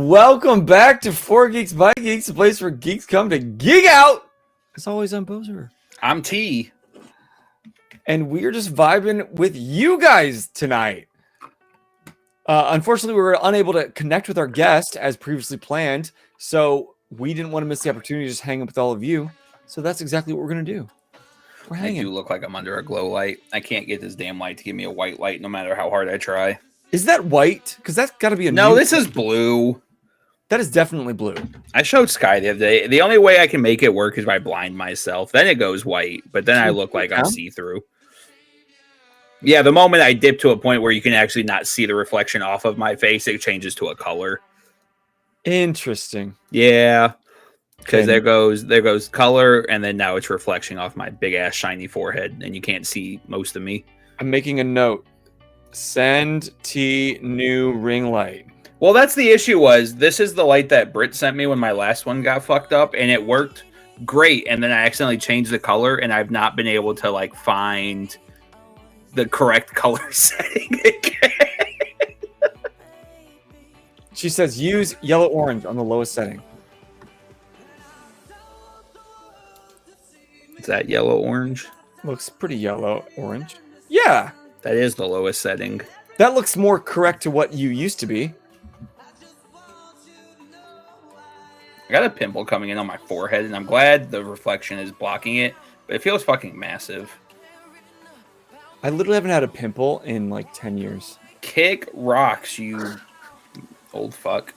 Welcome back to 4 Geeks by Geeks, a place where geeks come to geek out. As always, I'm Bozer. I'm T. And we're just vibing with you guys tonight. Unfortunately, we were unable to connect with our guest as previously planned, so we didn't want to miss the opportunity to just hang up with all of you. So that's exactly what we're going to do. We're hanging. I do look like I'm under a glow light. I can't get this damn light to give me a white light no matter how hard I try. Is that white? Because that's got to be a No, this is blue. That is definitely blue. I showed Sky the other day. The only way I can make it work is if I blind myself. Then it goes white, but then I look like I'm see-through. Yeah, the moment I dip to a point where you can actually not see the reflection off of my face, it changes to a color. Interesting. Yeah. Because there goes color, and then now it's reflection off my big-ass shiny forehead, and you can't see most of me. I'm making a note. Send T new ring light. Well, that's the issue was, this is the light that Britt sent me when my last one got fucked up, and it worked great, and then I accidentally changed the color, and I've not been able to, like, find the correct color setting again. She says, use yellow-orange on the lowest setting. Is that yellow-orange? Looks pretty yellow-orange. Yeah. That is the lowest setting. That looks more correct to what you used to be. I got a pimple coming in on my forehead, and I'm glad the reflection is blocking it, but it feels fucking massive. I literally haven't had a pimple in like 10 years. Kick rocks, you old fuck.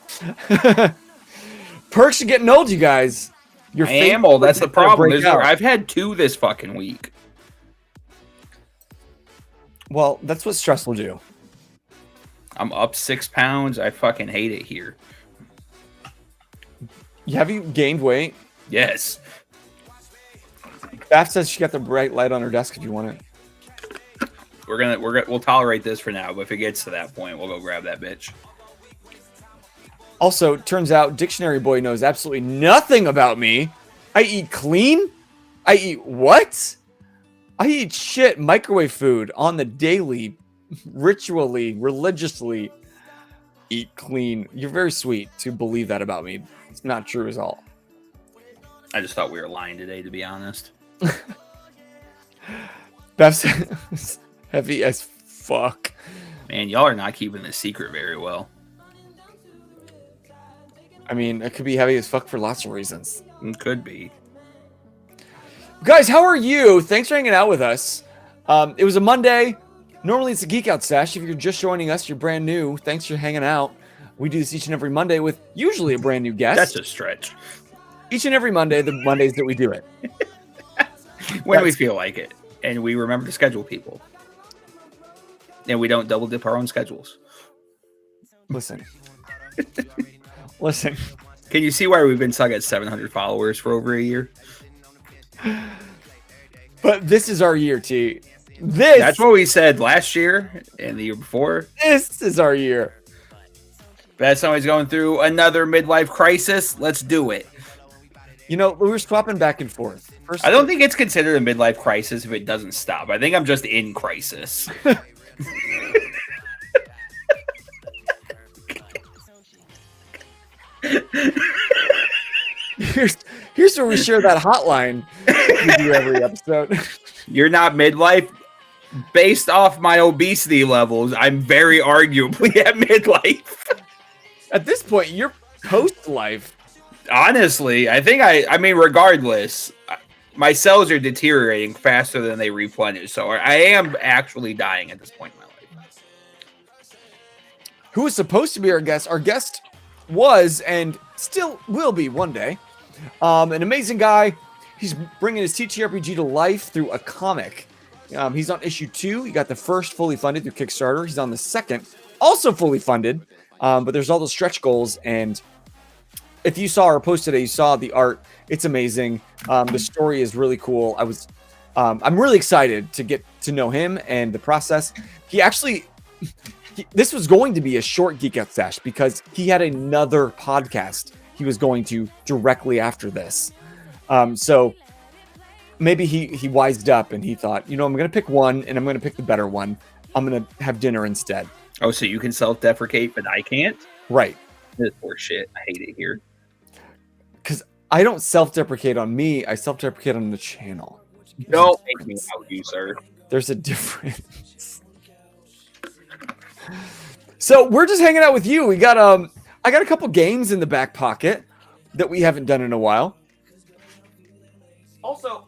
Perks are getting old, you guys. I am old. That's the problem. I've had 2 this fucking week. Well, that's what stress will do. I'm up 6 pounds. I fucking hate it here. Have you gained weight? Yes. Beth says she got the bright light on her desk if you want it. We'll tolerate this for now, but if it gets to that point, we'll go grab that bitch. Also, turns out Dictionary Boy knows absolutely nothing about me. I eat clean? I eat what? I eat shit microwave food on the daily, ritually, religiously eat clean. You're very sweet to believe that about me. It's not true at all. I just thought we were lying today, to be honest. Beth's heavy as fuck. Man, y'all are not keeping this secret very well. I mean, it could be heavy as fuck for lots of reasons. It could be. Guys, how are you? Thanks for hanging out with us. It was a Monday. Normally it's a Geek Out Sesh. If you're just joining us, you're brand new. Thanks for hanging out. We do this each and every Monday with usually a brand new guest. That's a stretch. Each and every Monday, the Mondays that we do it. When we feel like it. And we remember to schedule people. And we don't double dip our own schedules. Listen. Listen. Can you see why we've been stuck at 700 followers for over a year? But this is our year, T. That's what we said last year and the year before. This is our year. That's always going through another midlife crisis. Let's do it. You know, we were swapping back and forth. I don't think it's considered a midlife crisis if it doesn't stop. I think I'm just in crisis. Here's where we share that hotline we do every episode. You're not midlife. Based off my obesity levels, I'm very arguably at midlife. At this point, you're post-life. Honestly, I think I mean, regardless, my cells are deteriorating faster than they replenish. So I am actually dying at this point in my life. Who was supposed to be our guest? Our guest was and still will be one day. An amazing guy. He's bringing his TTRPG to life through a comic. He's on issue 2. He got the first fully funded through Kickstarter. He's on the second, also fully funded. But there's all the stretch goals. And if you saw our post today, you saw the art. It's amazing. The story is really cool. I'm really excited to get to know him and the process. This was going to be a short Geek Out Sesh because he had another podcast he was going to directly after this. So maybe he wised up and he thought, I'm going to pick one and I'm going to pick the better one. I'm going to have dinner instead. Oh, so you can self-deprecate, but I can't? Right. This is poor shit. I hate it here. Because I don't self-deprecate on me. I self-deprecate on the channel. Don't make me out you, sir. There's a difference. So we're just hanging out with you. We got I got a couple games in the back pocket that we haven't done in a while. Also,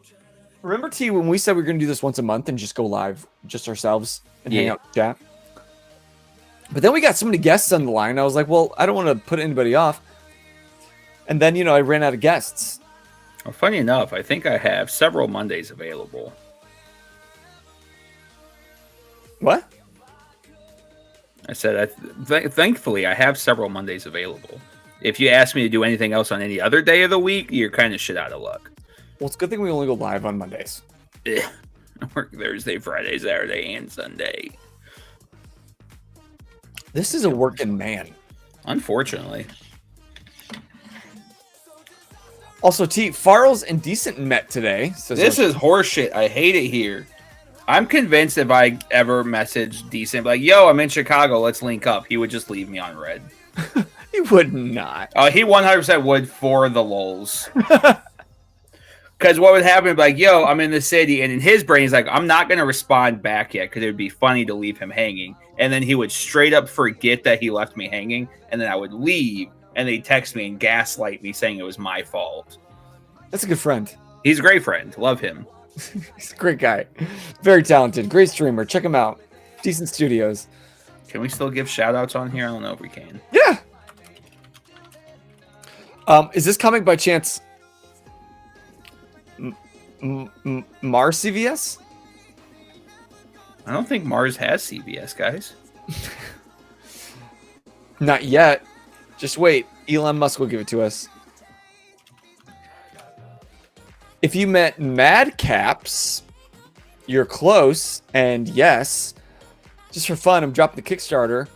remember T when we said we were gonna do this once a month and just go live, just ourselves and hang out and chat? But then we got so many guests on the line. I was like, well, I don't want to put anybody off. And then, I ran out of guests. Well, funny enough, I think I have several Mondays available. What? I said, thankfully, I have several Mondays available. If you ask me to do anything else on any other day of the week, you're kind of shit out of luck. Well, it's a good thing we only go live on Mondays. I work Thursday, Friday, Saturday, and Sunday. This is a working man. Unfortunately. Also, T, Farrell's and Decent met today. This is horseshit. I hate it here. I'm convinced if I ever message Decent, like, yo, I'm in Chicago, let's link up, he would just leave me on red. He would not. He 100% would for the lulz. Because what would happen, like, yo, I'm in the city, and in his brain, he's like, I'm not going to respond back yet because it would be funny to leave him hanging. And then he would straight up forget that he left me hanging, and then I would leave, and they'd text me and gaslight me saying it was my fault. That's a good friend. He's a great friend. Love him. He's a great guy. Very talented. Great streamer. Check him out. Decent Studios. Can we still give shout-outs on here? I don't know if we can. Yeah. Is this comic by chance Mars CVS? I don't think Mars has CVS, guys. Not yet. Just wait. Elon Musk will give it to us. If you met Madcaps, you're close. And yes, just for fun, I'm dropping the Kickstarter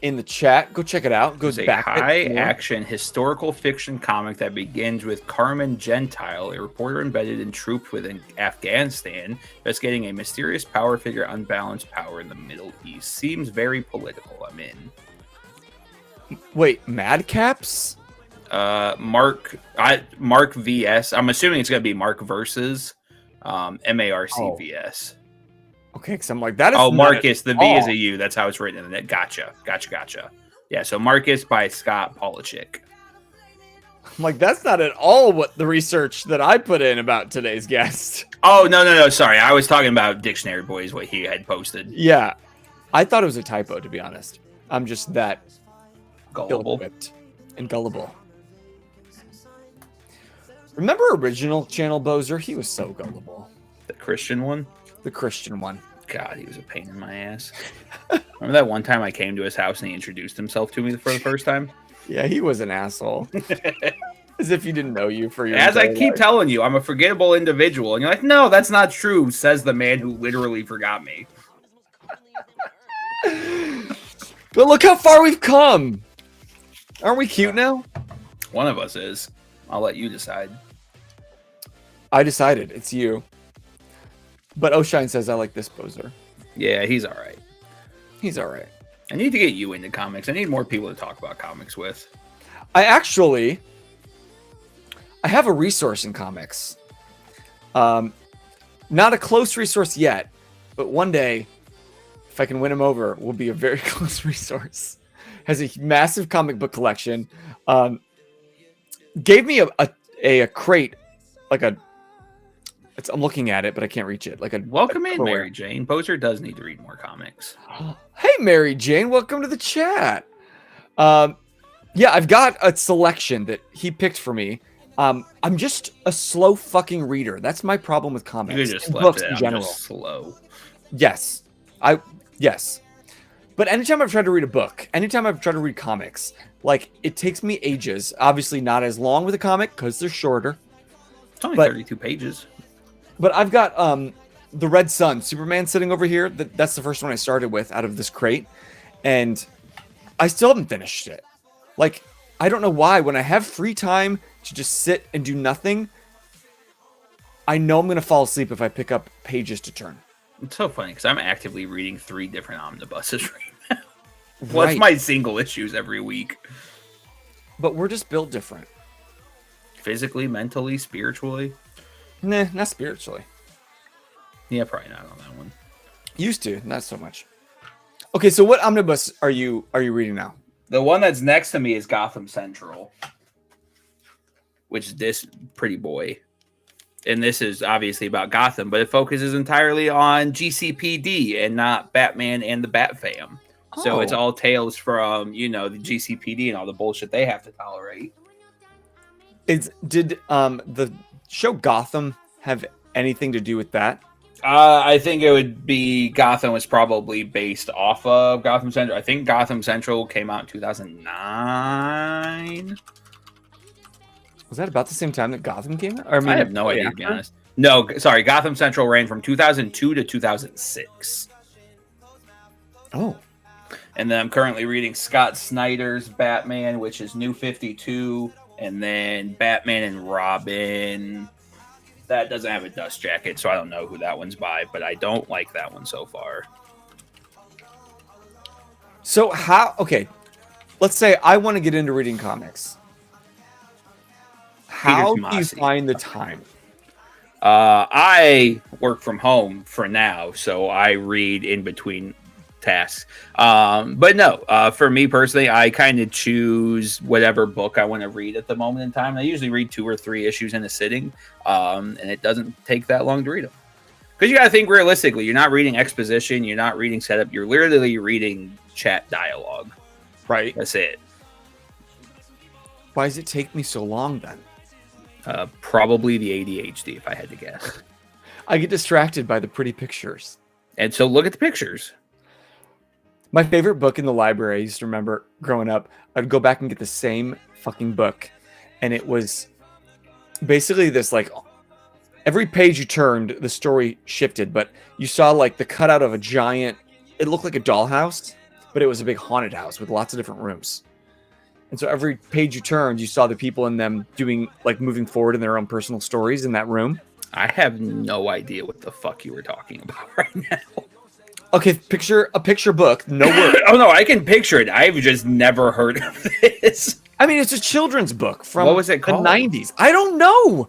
in the chat. Go check it out. Goes It's back. a high-action historical fiction comic that begins with Carmen Gentile, a reporter embedded in troops within Afghanistan, investigating a mysterious power figure, unbalanced power in the Middle East. Seems very political. I'm in. Wait, Madcaps? Mark VS. I'm assuming it's gonna be Mark versus MARCVS. Okay, because I'm like, that is. Oh, Marcus. The V all. is a U. That's how it's written in the net. Gotcha. Yeah, so Marcus by Scott Polachek. I'm like, that's not at all what the research that I put in about today's guest. Oh, no. Sorry. I was talking about Dictionary Boys, what he had posted. Yeah. I thought it was a typo, to be honest. I'm just that Gullible. ill-equipped and gullible. Remember original Channel Bozer? He was so gullible. The Christian one? The Christian one. God, he was a pain in my ass. Remember that one time I came to his house and he introduced himself to me for the first time? Yeah, he was an asshole. As if he didn't know you for your As I entire keep life. telling you, I'm a forgettable individual. And you're like, no, that's not true, says the man who literally forgot me. But look how far we've come. Aren't we cute now? One of us is. I'll let you decide. I decided. It's you. But Oshine says I like this Bozer. Yeah, he's all right. He's all right. I need to get you into comics. I need more people to talk about comics with. I have a resource in comics. Not a close resource yet, but one day, if I can win him over, will be a very close resource. Has a massive comic book collection. Gave me a crate, like a. I'm looking at it, but I can't reach it. Like a Welcome in, Tupperware. Mary Jane. Bozer does need to read more comics. Hey, Mary Jane, welcome to the chat. Yeah, I've got a selection that he picked for me. I'm just a slow fucking reader. That's my problem with comics. You could just and left books it. in I'm general. just slow. Yes. Yes. But anytime I've tried to read a book, anytime I've tried to read comics, like it takes me ages. Obviously not as long with a comic because they're shorter. It's only But- 32 pages. But I've got the Red Sun, Superman sitting over here. That's the first one I started with out of this crate. And I still haven't finished it. Like, I don't know why. When I have free time to just sit and do nothing, I know I'm going to fall asleep if I pick up pages to turn. It's so funny because I'm actively reading 3 different omnibuses right now. Plus Right. my single issues every week. But we're just built different. Physically, mentally, spiritually. Nah, not spiritually. Yeah, probably not on that one. Used to, not so much. Okay, so what omnibus are you reading now? The one that's next to me is Gotham Central, which is this pretty boy. And this is obviously about Gotham, but it focuses entirely on GCPD and not Batman and the Bat Fam. So it's all tales from, the GCPD and all the bullshit they have to tolerate. Did the show Gotham have anything to do with that? I think it would be Gotham was probably based off of Gotham Central. I think Gotham Central came out in 2009. Was that about the same time that Gotham came out? Or, I have no idea, to be honest. No, sorry. Gotham Central ran from 2002 to 2006. Oh. And then I'm currently reading Scott Snyder's Batman, which is New 52, and then Batman and Robin. That doesn't have a dust jacket, so I don't know who that one's by, but I don't like that one so far. So okay, let's say I want to get into reading comics. How do you find the time? I work from home for now, so I read in between tasks. But no, for me personally, I kind of choose whatever book I want to read at the moment in time. I usually read 2 or 3 issues in a sitting, and it doesn't take that long to read them. Because you got to think realistically, you're not reading exposition, you're not reading setup, you're literally reading chat dialogue. Right. That's it. Why does it take me so long then? Probably the ADHD, if I had to guess. I get distracted by the pretty pictures. And so look at the pictures. My favorite book in the library, I used to remember growing up, I'd go back and get the same fucking book. And it was basically this, like, every page you turned, the story shifted, but you saw like the cutout of a giant, it looked like a dollhouse, but it was a big haunted house with lots of different rooms. And so every page you turned, you saw the people in them doing, like, moving forward in their own personal stories in that room. I have no idea what the fuck you were talking about right now. Okay, picture a picture book, no words. Oh no, I can picture it. I've just never heard of this. I mean, it's a children's book from What was it called? the 90s. I don't know.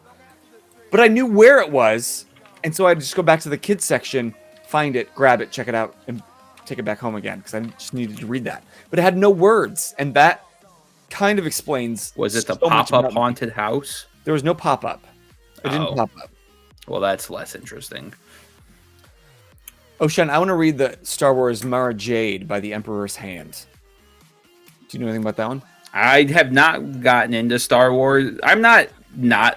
But I knew where it was. And so I'd just go back to the kids section, find it, grab it, check it out, and take it back home again because I just needed to read that. But it had no words. And that kind of explains. Was it the so much pop-up about me. haunted house? There was no pop-up. It didn't pop up. Well, that's less interesting. Oshan, I want to read the Star Wars Mara Jade by the Emperor's Hand. Do you know anything about that one? I have not gotten into Star Wars. I'm not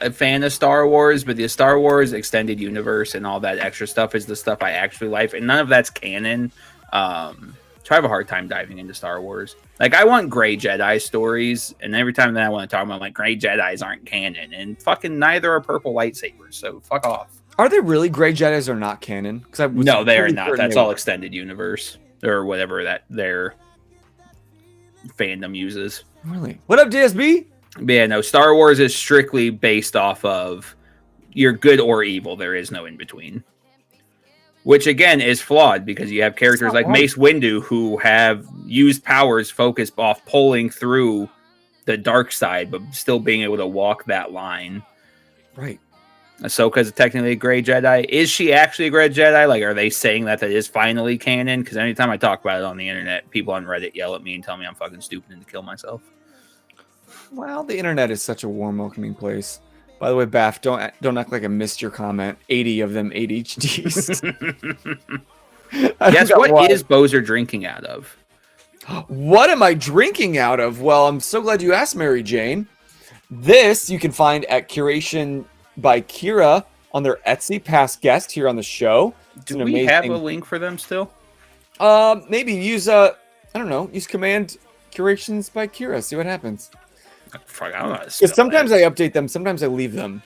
a fan of Star Wars, but the Star Wars extended universe and all that extra stuff is the stuff I actually like, and none of that's canon. So I have a hard time diving into Star Wars. Like, I want Grey Jedi stories, and every time that I want to talk about, I'm like, Grey Jedis aren't canon, and fucking neither are purple lightsabers, so fuck off. Are they really? Grey Jedis are not canon? No, they are not. That's all extended universe, or whatever that their fandom uses. Really? What up, DSB? But yeah, no, Star Wars is strictly based off of you're good or evil. There is no in between. Which, again, is flawed because you have characters like Mace Windu who have used powers focused off pulling through the dark side, but still being able to walk that line. Right. Ahsoka is technically a Grey Jedi. Is she actually a Grey Jedi? Like, are they saying that is finally canon? Because anytime I talk about it on the internet, people on Reddit yell at me and tell me I'm fucking stupid and to kill myself. Well, the internet is such a warm, welcoming place. By the way, Baff, don't act like I missed your comment. 80 of them ADHDs. Yes, what is Bozer drinking out of? What am I drinking out of? Well, I'm so glad you asked, Mary Jane. This you can find at Curation by Kira on their Etsy, past guest here on the show. Do we have a link for them still? Maybe use use command Curations by Kira. See what happens. Fuck, I don't know. Because sometimes I update them, sometimes I leave them.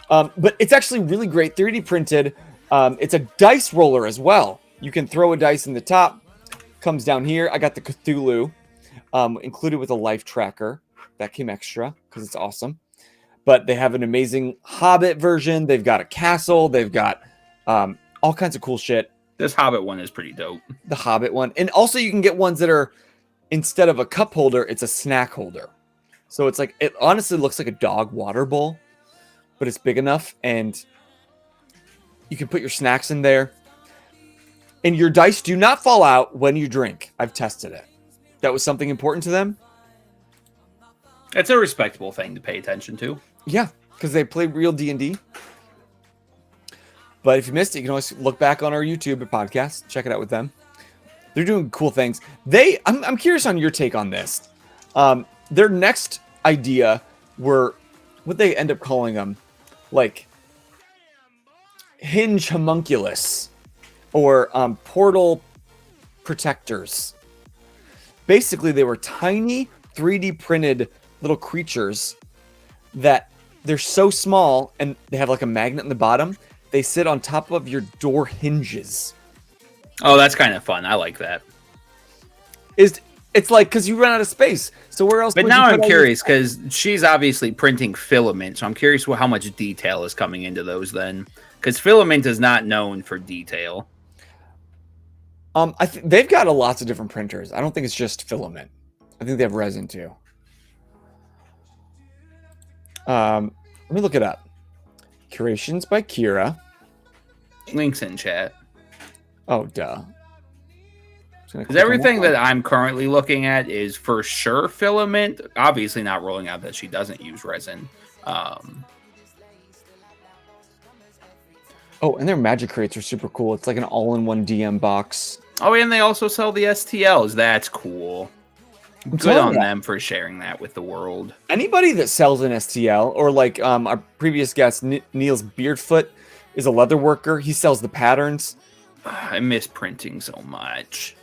But it's actually really great, 3D printed. It's a dice roller as well. You can throw a dice in the top, comes down here. I got the Cthulhu included with a life tracker. That came extra because it's awesome. But they have an amazing Hobbit version. They've got a castle. They've got all kinds of cool shit. This Hobbit one is pretty dope. The Hobbit one. And also you can get ones that are, instead of a cup holder, it's a snack holder. So it's like, it honestly looks like a dog water bowl, but it's big enough and you can put your snacks in there. And your dice do not fall out when you drink. I've tested it. That was something important to them. It's a respectable thing to pay attention to. Yeah, because they play real D&D. But if you missed it, you can always look back on our YouTube or podcast. Check it out with them. They're doing cool things. I'm curious on your take on this. Their next idea were what they end up calling them, like hinge homunculus or portal protectors. Basically, they were tiny 3D printed little creatures that they're so small and they have like a magnet in the bottom. They sit on top of your door hinges. Oh, that's kind of fun. I like that. It's like, because you run out of space. So where else? But now I'm curious because she's obviously printing filament. So I'm curious how much detail is coming into those then. Because filament is not known for detail. They've got lots of different printers. I don't think it's just filament. I think they have resin too. Let me look it up. Curations by Kira. Links in chat. Oh, duh. Because everything that I'm currently looking at is for sure filament. Obviously not rolling out that she doesn't use resin. Oh, and their magic crates are super cool. It's like an all-in-one DM box. Oh, and they also sell the STLs. That's cool. Good on them for sharing that with the world. Anybody that sells an STL, or like our previous guest, Niels Beardfoot, is a leather worker. He sells the patterns. I miss printing so much.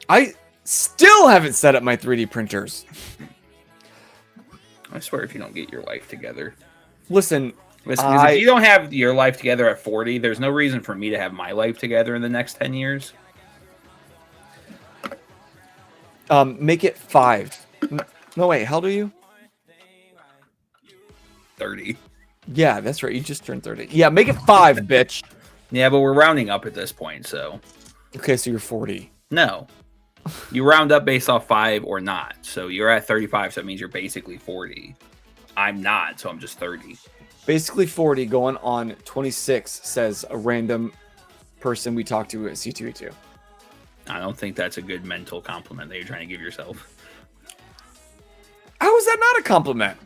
I still haven't set up my 3D printers. I swear if you don't get your life together. Listen, if you don't have your life together at 40, there's no reason for me to have my life together in the next 10 years. Make it 5. No, wait, how old are you? 30. Yeah, that's right. You just turned 30. Yeah, make it 5, bitch. Yeah, but we're rounding up at this point, so. Okay, so you're 40. No. You round up based off 5 or not. So you're at 35, so that means you're basically 40. I'm not, so I'm just 30. Basically 40 going on 26, says a random person we talked to at C2E2. I don't think that's a good mental compliment that you're trying to give yourself. How is that not a compliment?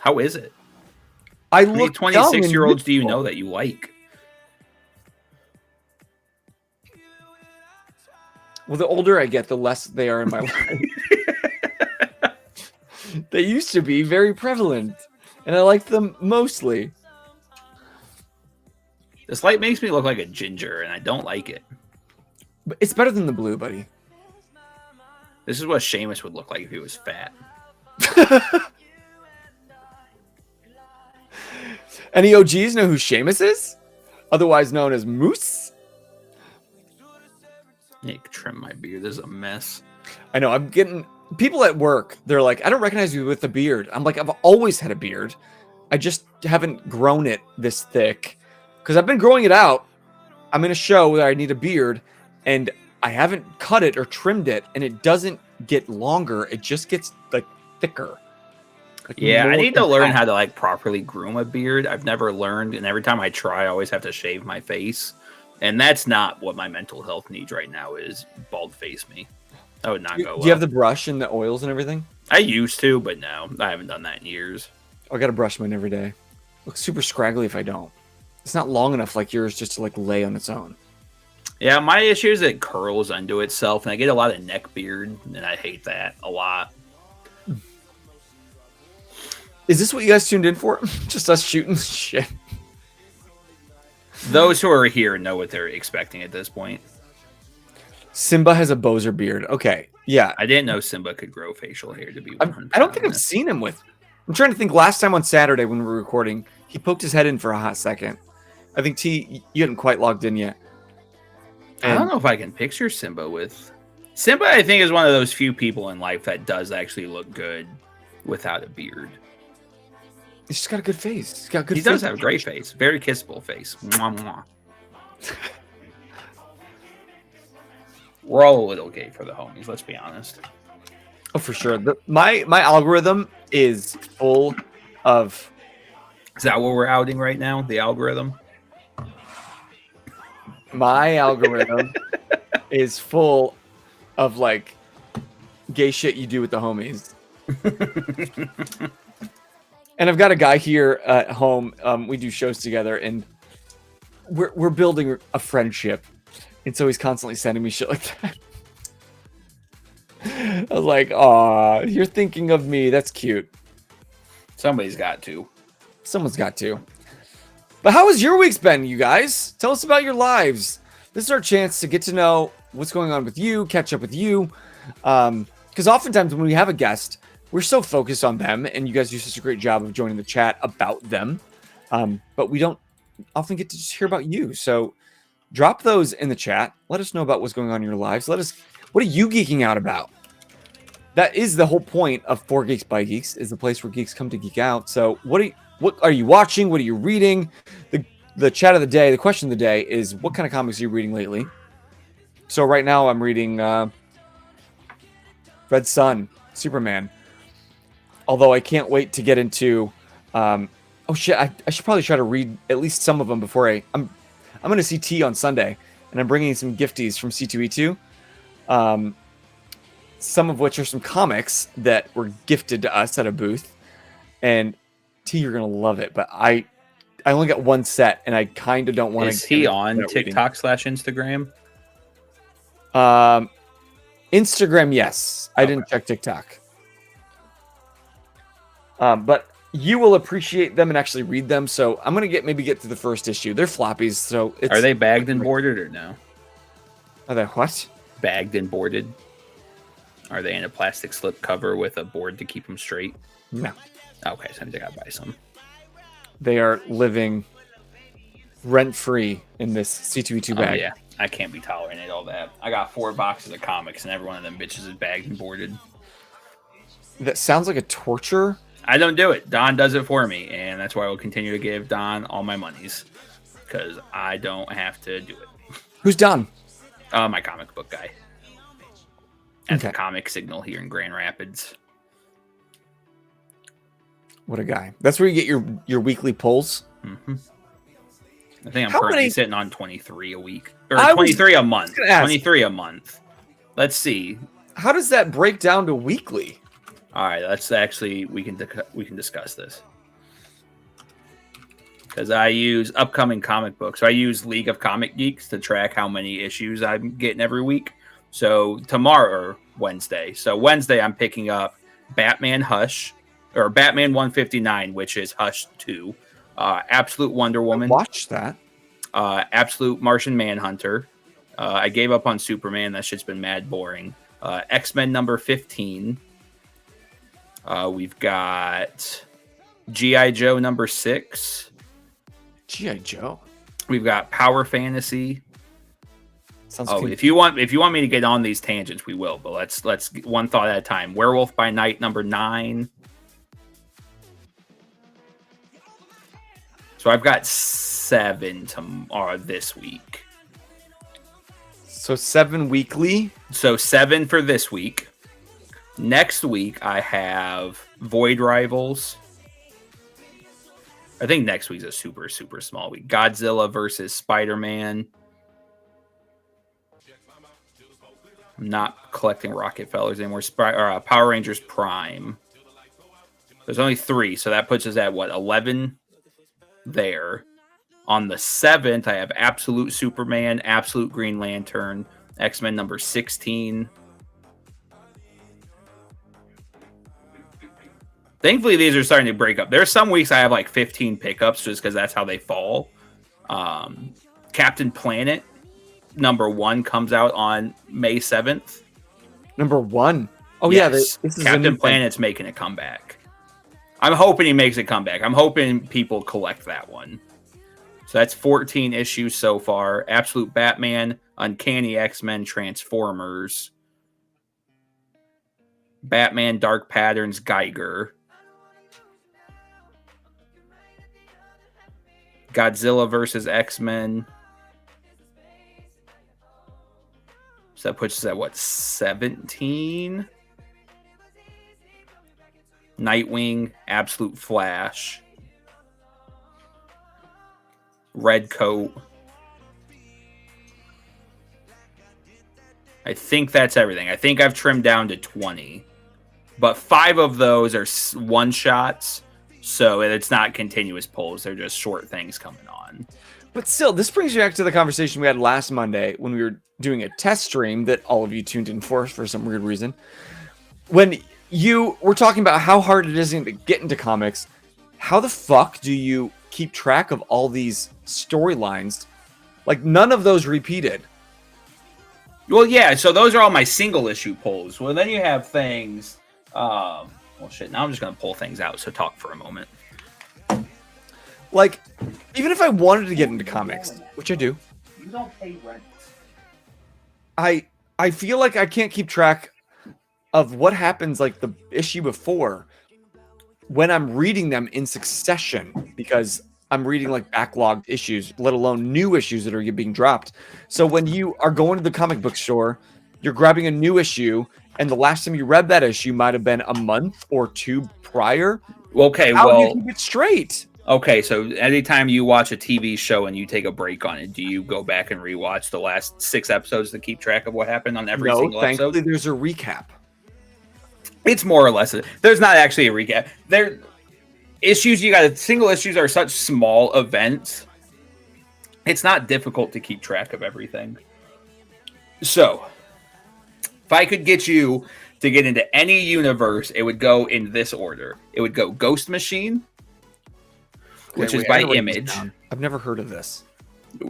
How is it? How many 26-year-olds do you know that you like? Well, the older I get, the less they are in my life. They used to be very prevalent, and I like them mostly. This light makes me look like a ginger, and I don't like it. But it's better than the blue, buddy. This is what Seamus would look like if he was fat. Any OGs know who Seamus is? Otherwise known as Moose? I need to trim my beard. This is a mess. I know, I'm getting... People at work, they're like, I don't recognize you with a beard. I'm like, I've always had a beard. I just haven't grown it this thick. Because I've been growing it out. I'm in a show where I need a beard. And I haven't cut it or trimmed it. And it doesn't get longer. It just gets, like, thicker. Like, yeah, I need to learn how to, like, properly groom a beard. I've never learned. And every time I try, I always have to shave my face. And that's not what my mental health needs right now is bald face me. That would not go well. Do you have the brush and the oils and everything? I used to, but no. I haven't done that in years. I gotta brush mine every day. Looks super scraggly if I don't. It's not long enough like yours just to like lay on its own. Yeah, my issue is it curls unto itself, and I get a lot of neck beard, and I hate that a lot. Is this what you guys tuned in for? Just us shooting shit? Those who are here know what they're expecting at this point. Simba has a Bozer beard. Okay, yeah. I didn't know Simba could grow facial hair to be 100%. I don't think I've seen him with... I'm trying to think last time on Saturday when we were recording, he poked his head in for a hot second. I think, T, you hadn't quite logged in yet. I don't know if I can picture Simba with... Simba, I think, is one of those few people in life that does actually look good without a beard. He's just got a good face. He's got good. He does have a great face. Very kissable face. Mwah, mwah. We're all a little gay for the homies. Let's be honest. Oh, for sure. My algorithm is full of. Is that what we're outing right now? The algorithm? My algorithm is full of like gay shit you do with the homies. And I've got a guy here at home. We do shows together, and we're building a friendship. And so he's constantly sending me shit like that. I was like, "Aw, you're thinking of me. That's cute." Somebody's got to. Someone's got to. But how has your week's been, you guys? Tell us about your lives. This is our chance to get to know what's going on with you, catch up with you. Because oftentimes when we have a guest, we're so focused on them, and you guys do such a great job of joining the chat about them. But we don't often get to just hear about you. So drop those in the chat. Let us know about what's going on in your lives. What are you geeking out about? That is the whole point of 4 Geeks by Geeks, is the place where geeks come to geek out. So what are you watching? What are you reading? The chat of the day, the question of the day is, what kind of comics are you reading lately? So right now I'm reading Red Sun, Superman. Although I can't wait to get into oh shit, I should probably try to read at least some of them before I'm going to see T on Sunday, and I'm bringing some gifties from C2E2. Some of which are some comics that were gifted to us at a booth. And T, you're going to love it, but I only got one set, and I kind of don't want to. Is he on TikTok/Instagram? Instagram, yes. I didn't check TikTok. But you will appreciate them and actually read them. So I'm going to maybe get to the first issue. They're floppies, so Are they bagged and boarded or no? Are they what? Bagged and boarded. Are they in a plastic slip cover with a board to keep them straight? No. Okay, so I think I gotta buy some. They are living rent-free in this C2E2 bag. Yeah, I can't be tolerating all that. I got 4 boxes of comics, and every one of them bitches is bagged and boarded. That sounds like a torture. I don't do it. Don does it for me, and that's why I will continue to give Don all my monies, because I don't have to do it. Who's Don? My comic book guy. At Okay. the Comic Signal here in Grand Rapids. What a guy. That's where you get your weekly pulls. Mm-hmm. I think I'm How currently many- sitting on 23 a week. Or I was 23 a month. gonna ask. 23 a month. Let's see. How does that break down to weekly? All right, let's actually we can discuss this. Because I use upcoming comic books. So I use League of Comic Geeks to track how many issues I'm getting every week. So tomorrow, Wednesday. So Wednesday, I'm picking up Batman Hush, or Batman 159, which is Hush 2. Absolute Wonder Woman. Watch that. Absolute Martian Manhunter. I gave up on Superman. That shit's been mad boring. X-Men number 15. We've got G.I. Joe number 6. G.I. Joe. We've got Power Fantasy. Sounds If you want me to get on these tangents, we will. But let's get one thought at a time. Werewolf by Night number 9. So I've got 7 tomorrow this week. So 7 weekly. So 7 for this week. Next week I have Void Rivals. I think next week's a super, super small week. Godzilla versus Spider-Man. I'm not collecting Rockefellers anymore. Power Rangers Prime. There's only 3, so that puts us at, 11 there. On the 7th, I have Absolute Superman, Absolute Green Lantern, X-Men number 16. Thankfully, these are starting to break up. There are some weeks I have like 15 pickups just because that's how they fall. Captain Planet number 1 comes out on May 7th. Number 1. Oh Yes. yeah, this is Captain Planet's making a comeback. I'm hoping he makes a comeback. I'm hoping people collect that one. So that's 14 issues so far. Absolute Batman, Uncanny X-Men, Transformers, Batman Dark Patterns, Geiger, Godzilla versus X-Men, So that puts us at what, 17? Nightwing, Absolute Flash, Red Coat. I think that's everything. I think I've trimmed down to 20. But 5 of those are one-shots, so it's not continuous pulls. They're just short things coming on. But still, this brings you back to the conversation we had last Monday when we were doing a test stream that all of you tuned in for some weird reason. When you were talking about how hard it is to get into comics, how the fuck do you keep track of all these storylines? Like, none of those repeated. Well, yeah, so those are all my single issue pulls. Well, then you have things... well, shit, now I'm just going to pull things out, so talk for a moment. Like, even if I wanted to get into comics, which I do... You don't pay rent. I feel like I can't keep track of what happens, like, the issue before when I'm reading them in succession, because I'm reading, like, backlogged issues, let alone new issues that are being dropped. So when you are going to the comic book store, you're grabbing a new issue, and the last time you read that issue might have been a month or 2 prior. Okay, How well... do you keep it straight? Okay, so anytime you watch a TV show and you take a break on it, do you go back and rewatch the last 6 episodes to keep track of what happened on every single episode? No, thankfully there's a recap. It's more or less... There's not actually a recap. Single issues are such small events. It's not difficult to keep track of everything. So... if I could get you to get into any universe, it would go in this order. It would go Ghost Machine, which is by Image. I've never heard of this.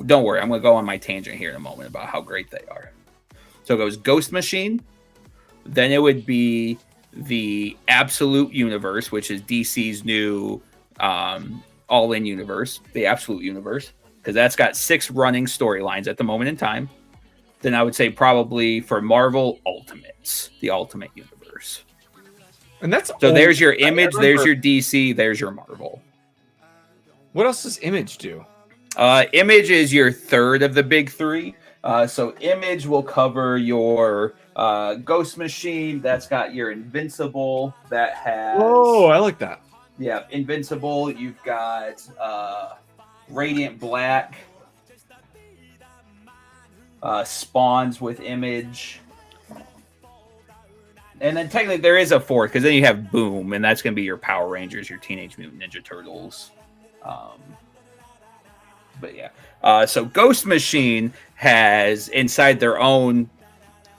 Don't worry, I'm going to go on my tangent here in a moment about how great they are. So it goes Ghost Machine. Then it would be the Absolute Universe, which is DC's new all-in universe, the Absolute Universe, because that's got 6 running storylines at the moment in time. Then I would say probably for Marvel, Ultimates, the Ultimate Universe. And that's so there's your Image, there's your DC, there's your Marvel. What else does Image do? Image is your third of the big 3. So Image will cover your Ghost Machine. That's got your Invincible. That has... Oh, I like that. Yeah, Invincible. You've got Radiant Black. Spawns with Image. And then technically there is a 4th, because then you have Boom, and that's going to be your Power Rangers, your Teenage Mutant Ninja Turtles. But yeah. So Ghost Machine has, inside their own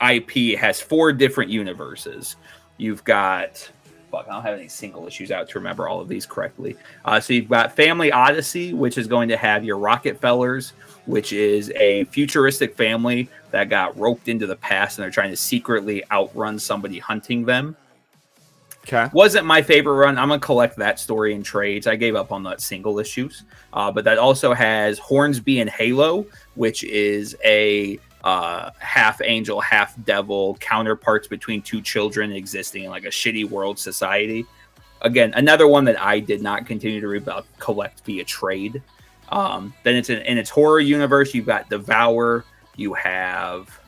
IP, has 4 different universes. You've got... Fuck, I don't have any single issues out to remember all of these correctly. So you've got Family Odyssey, which is going to have your Rockefellers, which is a futuristic family that got roped into the past and they're trying to secretly outrun somebody hunting them. Okay. Wasn't my favorite run. I'm going to collect that story in trades. I gave up on that single issues. But that also has Hornsby and Halo, which is a half angel, half devil counterparts between 2 children existing in like a shitty world society. Again, another one that I did not continue to read, but collect via trade. Then it's in its horror universe. You've got Devour. You have...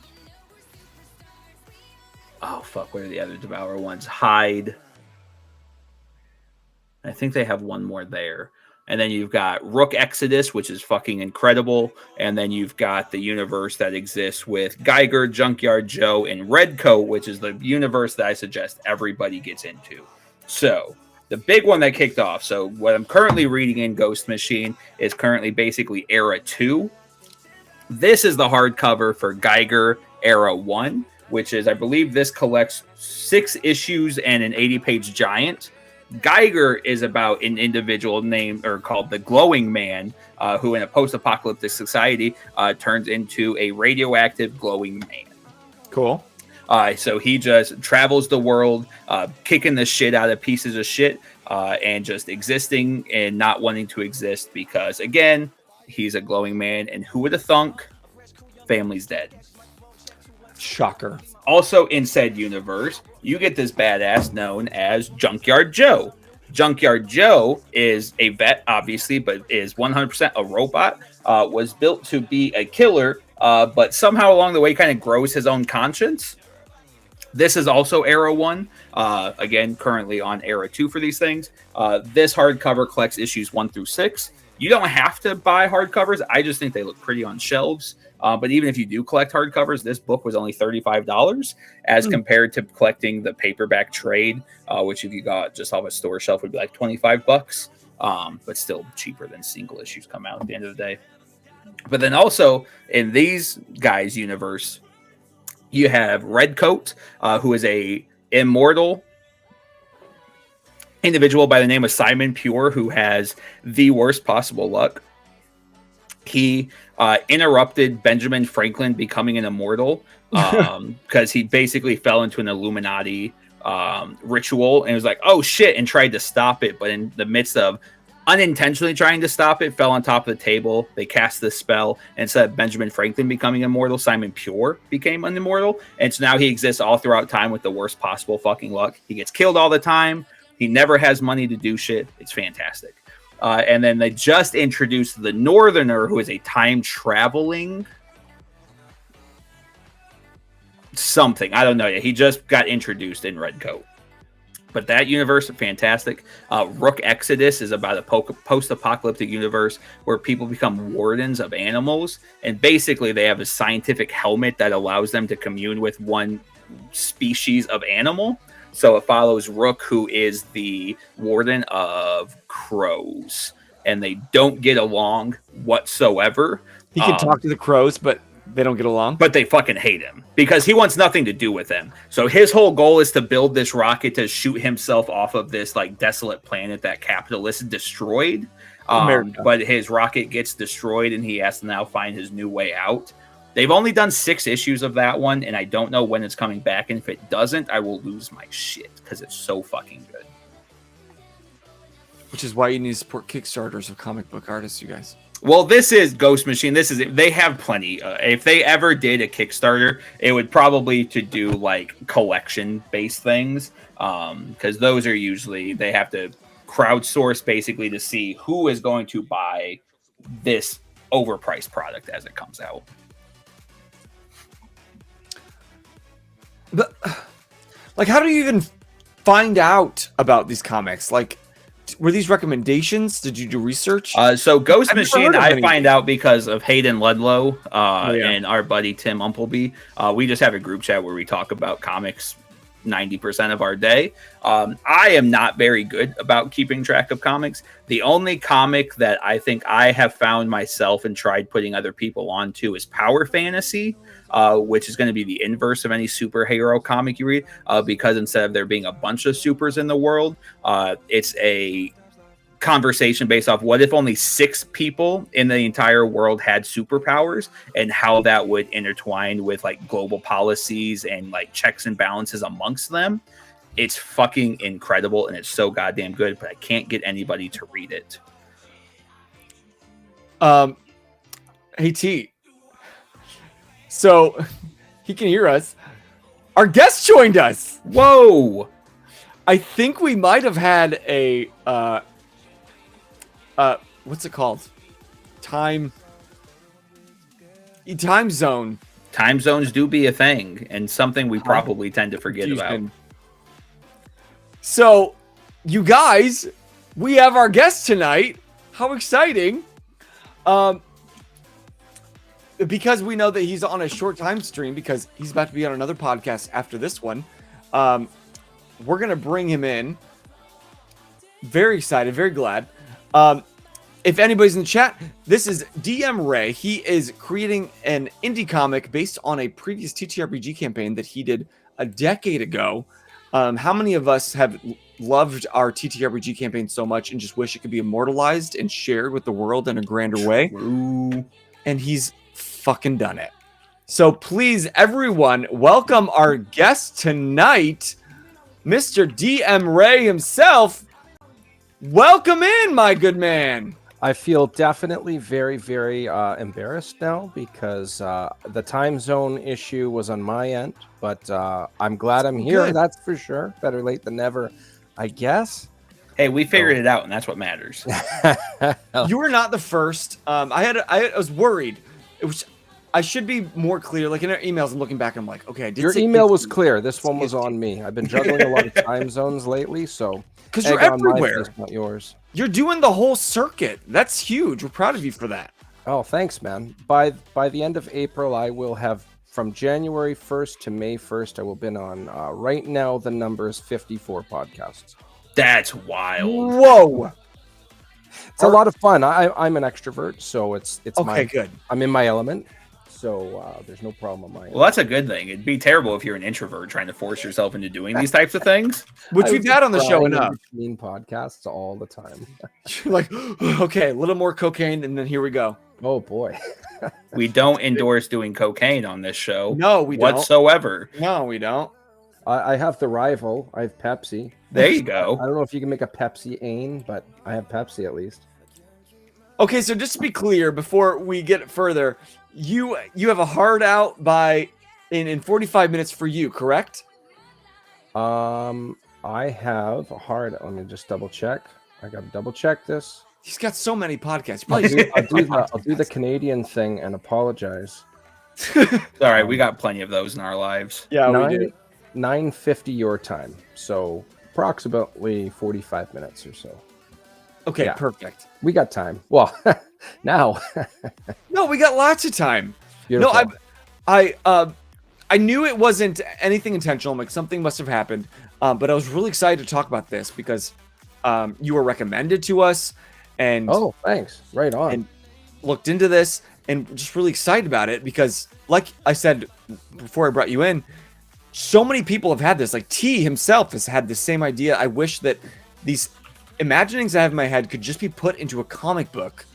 Oh, fuck. What are the other Devour ones? Hyde. I think they have one more there. And then you've got Rook Exodus, which is fucking incredible. And then you've got the universe that exists with Geiger, Junkyard Joe, and Redcoat, which is the universe that I suggest everybody gets into. So... the big one that kicked off. So what I'm currently reading in Ghost Machine is currently basically Era 2. This is the hardcover for Geiger Era 1, which is, I believe this collects 6 issues and an 80-page giant. Geiger is about an individual named or called the Glowing Man, who in a post-apocalyptic society turns into a radioactive glowing man. Cool. So he just travels the world, kicking the shit out of pieces of shit, and just existing and not wanting to exist because, again, he's a glowing man. And who would have thunk? Family's dead. Shocker. Also in said universe, you get this badass known as Junkyard Joe. Junkyard Joe is a vet, obviously, but is 100% a robot. Was built to be a killer but somehow along the way kind of grows his own conscience. This is also Era 1. Again, currently on Era 2 for these things. This hardcover collects issues 1 through 6. You don't have to buy hardcovers. I just think they look pretty on shelves. But even if you do collect hardcovers, this book was only $35 as compared to collecting the paperback trade, which if you got just off a store shelf would be like $25, but still cheaper than single issues come out at the end of the day. But then also in these guys' universe, you have Redcoat, who is a immortal individual by the name of Simon Pure, who has the worst possible luck. He interrupted Benjamin Franklin becoming an immortal because he basically fell into an Illuminati ritual and was like, oh shit, and tried to stop it. But in the midst of unintentionally trying to stop it, fell on top of the table. They cast this spell. And instead of Benjamin Franklin becoming immortal, Simon Pure became an immortal. And so now he exists all throughout time with the worst possible fucking luck. He gets killed all the time. He never has money to do shit. It's fantastic. And then they just introduced the Northerner, who is a time traveling something. I don't know yet. He just got introduced in Redcoat. But that universe is fantastic. Rook Exodus is about a post-apocalyptic universe where people become wardens of animals. And basically they have a scientific helmet that allows them to commune with one species of animal. So it follows Rook, who is the warden of crows. And they don't get along whatsoever. He can talk to the crows, but they don't get along. But they fucking hate him because he wants nothing to do with them. So his whole goal is to build this rocket to shoot himself off of this like desolate planet that capitalists destroyed. But his rocket gets destroyed and he has to now find his new way out. They've only done 6 issues of that one, and I don't know when it's coming back. And if it doesn't, I will lose my shit because it's so fucking good. Which is why you need to support Kickstarters of comic book artists, you guys. Well, this is Ghost Machine. They have plenty. If they ever did a Kickstarter, it would probably to do like collection-based things, because those are usually they have to crowdsource basically to see who is going to buy this overpriced product as it comes out. But like, how do you even find out about these comics? Like, were these recommendations? Did you do research? So Ghost Machine, I find out because of Hayden Ludlow and our buddy Tim Umpleby. We just have a group chat where we talk about comics 90% of our day. I am not very good about keeping track of comics. The only comic that I think I have found myself and tried putting other people onto is Power Fantasy, which is going to be the inverse of any superhero comic you read, because instead of there being a bunch of supers in the world, it's a conversation based off what if only 6 people in the entire world had superpowers and how that would intertwine with like global policies and like checks and balances amongst them. It's fucking incredible and it's so goddamn good, but I can't get anybody to read it. Hey T, so he can hear us. Our guest joined us. Whoa. I think we might have had a what's it called? Time zone. Time zones do be a thing and something we probably tend to forget about. So, you guys, we have our guest tonight. How exciting. Because we know that he's on a short time stream because he's about to be on another podcast after this one. We're going to bring him in. Very excited, very glad. If anybody's in the chat, this is DM Ray. He is creating an indie comic based on a previous TTRPG campaign that he did a decade ago. How many of us have loved our TTRPG campaign so much and just wish it could be immortalized and shared with the world in a grander way? True. And he's fucking done it. So please, everyone, welcome our guest tonight, Mr. DM Ray himself. Welcome in, my good man. I feel definitely very, very embarrassed now because the time zone issue was on my end, but I'm glad I'm here. Good. That's for sure. Better late than never, I guess. Hey, we figured it out, and that's what matters. You were not the first. I was worried. I should be more clear. Like in our emails, I'm looking back and I'm like, okay, I did Your say email was Kids clear. This It's one was Kids on me. I've been juggling a lot of time zones lately, so because you're egg on my everywhere. face, not yours. You're doing the whole circuit. That's huge. We're proud of you for that. Oh, thanks, man. By the end of April, I will have from January 1st to May 1st. I will been on. Right now, the number is 54 podcasts. That's wild. Whoa. It's a lot of fun. I'm an extrovert, so it's Okay, good. I'm in my element, so there's no problem on my end. Well, that's a good thing. It'd be terrible if you're an introvert trying to force yourself into doing these types of things. Which I we've was had on the show crying in enough. between podcasts all the time. You're like, okay, a little more cocaine, and then here we go. Oh boy. We don't endorse doing cocaine on this show. No, we don't. whatsoever. No, we don't. I have the rival. I have Pepsi. There you go. I don't know if you can make a Pepsi-ane, but I have Pepsi at least. Okay, so just to be clear, before we get further, you have a hard out by in 45 minutes for you, correct? I have a hard. Let me just double check. I got to double check this. He's got so many podcasts. I'll do the Canadian thing and apologize. All right, we got plenty of those in our lives. Yeah, we do. 9:50 your time, so approximately 45 minutes or so. Okay, Yeah. perfect. We got time. Well, now. No, we got lots of time. Beautiful. No, I knew it wasn't anything intentional. Like something must have happened. But I was really excited to talk about this because you were recommended to us, and Oh, thanks. Right on. and looked into this, and just really excited about it because, like I said before I brought you in, so many people have had this. Like T himself has had the same idea. I wish that these imaginings I have in my head could just be put into a comic book,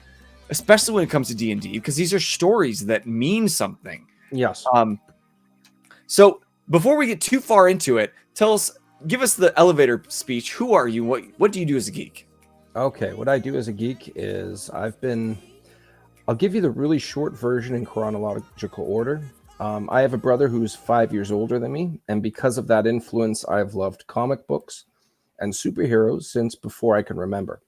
especially when it comes to D&D, because these are stories that mean something. Yes. So before we get too far into it, give us the elevator speech. Who are you? What do you do as a geek? Okay, what I do as a geek is I'll give you the really short version in chronological order. I have a brother who's 5 years older than me, and because of that influence, I've loved comic books and superheroes since before I can remember.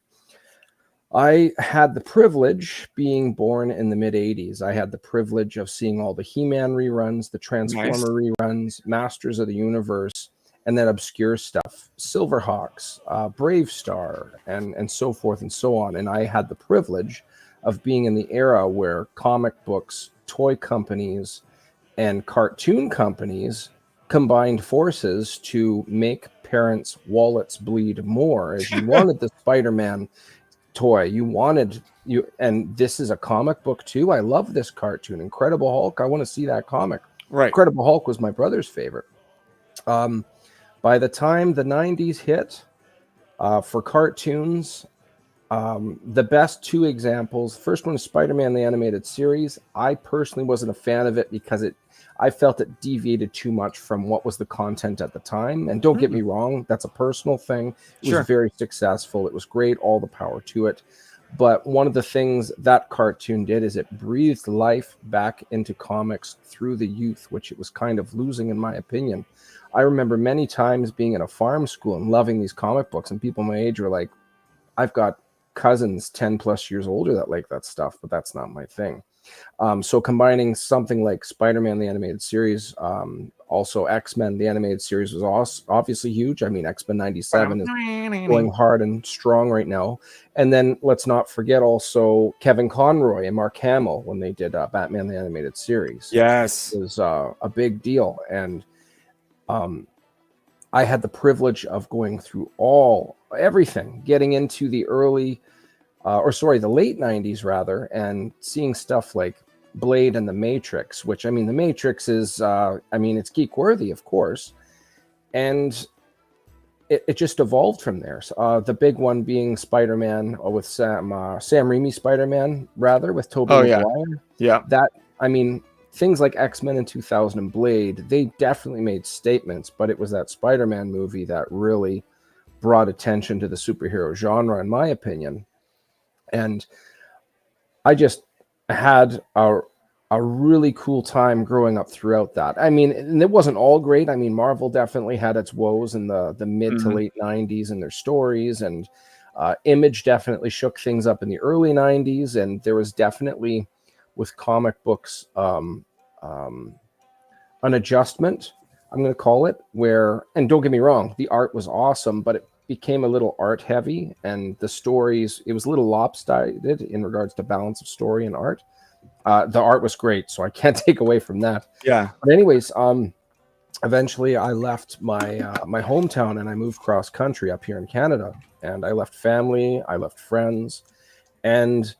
I had the privilege, being born in the mid-'80s, I had the privilege of seeing all the He-Man reruns, the Transformer reruns, Masters of the Universe, and then obscure stuff, Silverhawks, Brave Star, and so forth and so on. And I had the privilege of being in the era where comic books, toy companies, and cartoon companies combined forces to make parents' wallets bleed more. As you wanted the Spider-Man toy, and this is a comic book too. I love this cartoon, Incredible Hulk. I want to see that comic. Right. Incredible Hulk was my brother's favorite. By the time the 90s hit, for cartoons, the best two examples. First one is Spider-Man the Animated Series. I personally wasn't a fan of it because I felt it deviated too much from what was the content at the time. And don't get me wrong, that's a personal thing. It was very successful. It was great, all the power to it. But one of the things that cartoon did is it breathed life back into comics through the youth, which it was kind of losing, in my opinion. I remember many times being in a farm school and loving these comic books, and people my age were like, I've got cousins 10 plus years older that like that stuff, but that's not my thing. So combining something like Spider-Man the Animated Series, also X-Men the Animated Series was obviously huge. I mean, X-Men 97 is going hard and strong right now. And then let's not forget also Kevin Conroy and Mark Hamill when they did Batman the Animated Series. Yes. It was a big deal. And I had the privilege of going through everything, getting into the the late 90s rather, and seeing stuff like Blade and The Matrix, which, I mean, The Matrix is, it's geek worthy, of course. And it just evolved from there. The big one being Spider-Man with Sam Raimi Spider-Man, rather, with Tobey Maguire. Yeah. Things like X-Men in 2000 and Blade, they definitely made statements, but it was that Spider-Man movie that really brought attention to the superhero genre, in my opinion. And I just had a really cool time growing up throughout that. I mean, and it wasn't all great. I mean, Marvel definitely had its woes in the mid to late 90s in their stories, and Image definitely shook things up in the early 90s, and there was definitely with comic books, an adjustment, I'm going to call it, where, and don't get me wrong, the art was awesome, but it became a little art heavy, and the stories, it was a little lopsided in regards to balance of story and art. The art was great, so I can't take away from that. Yeah. But anyways, eventually I left my my hometown and I moved cross country up here in Canada, and I left family, I left friends, and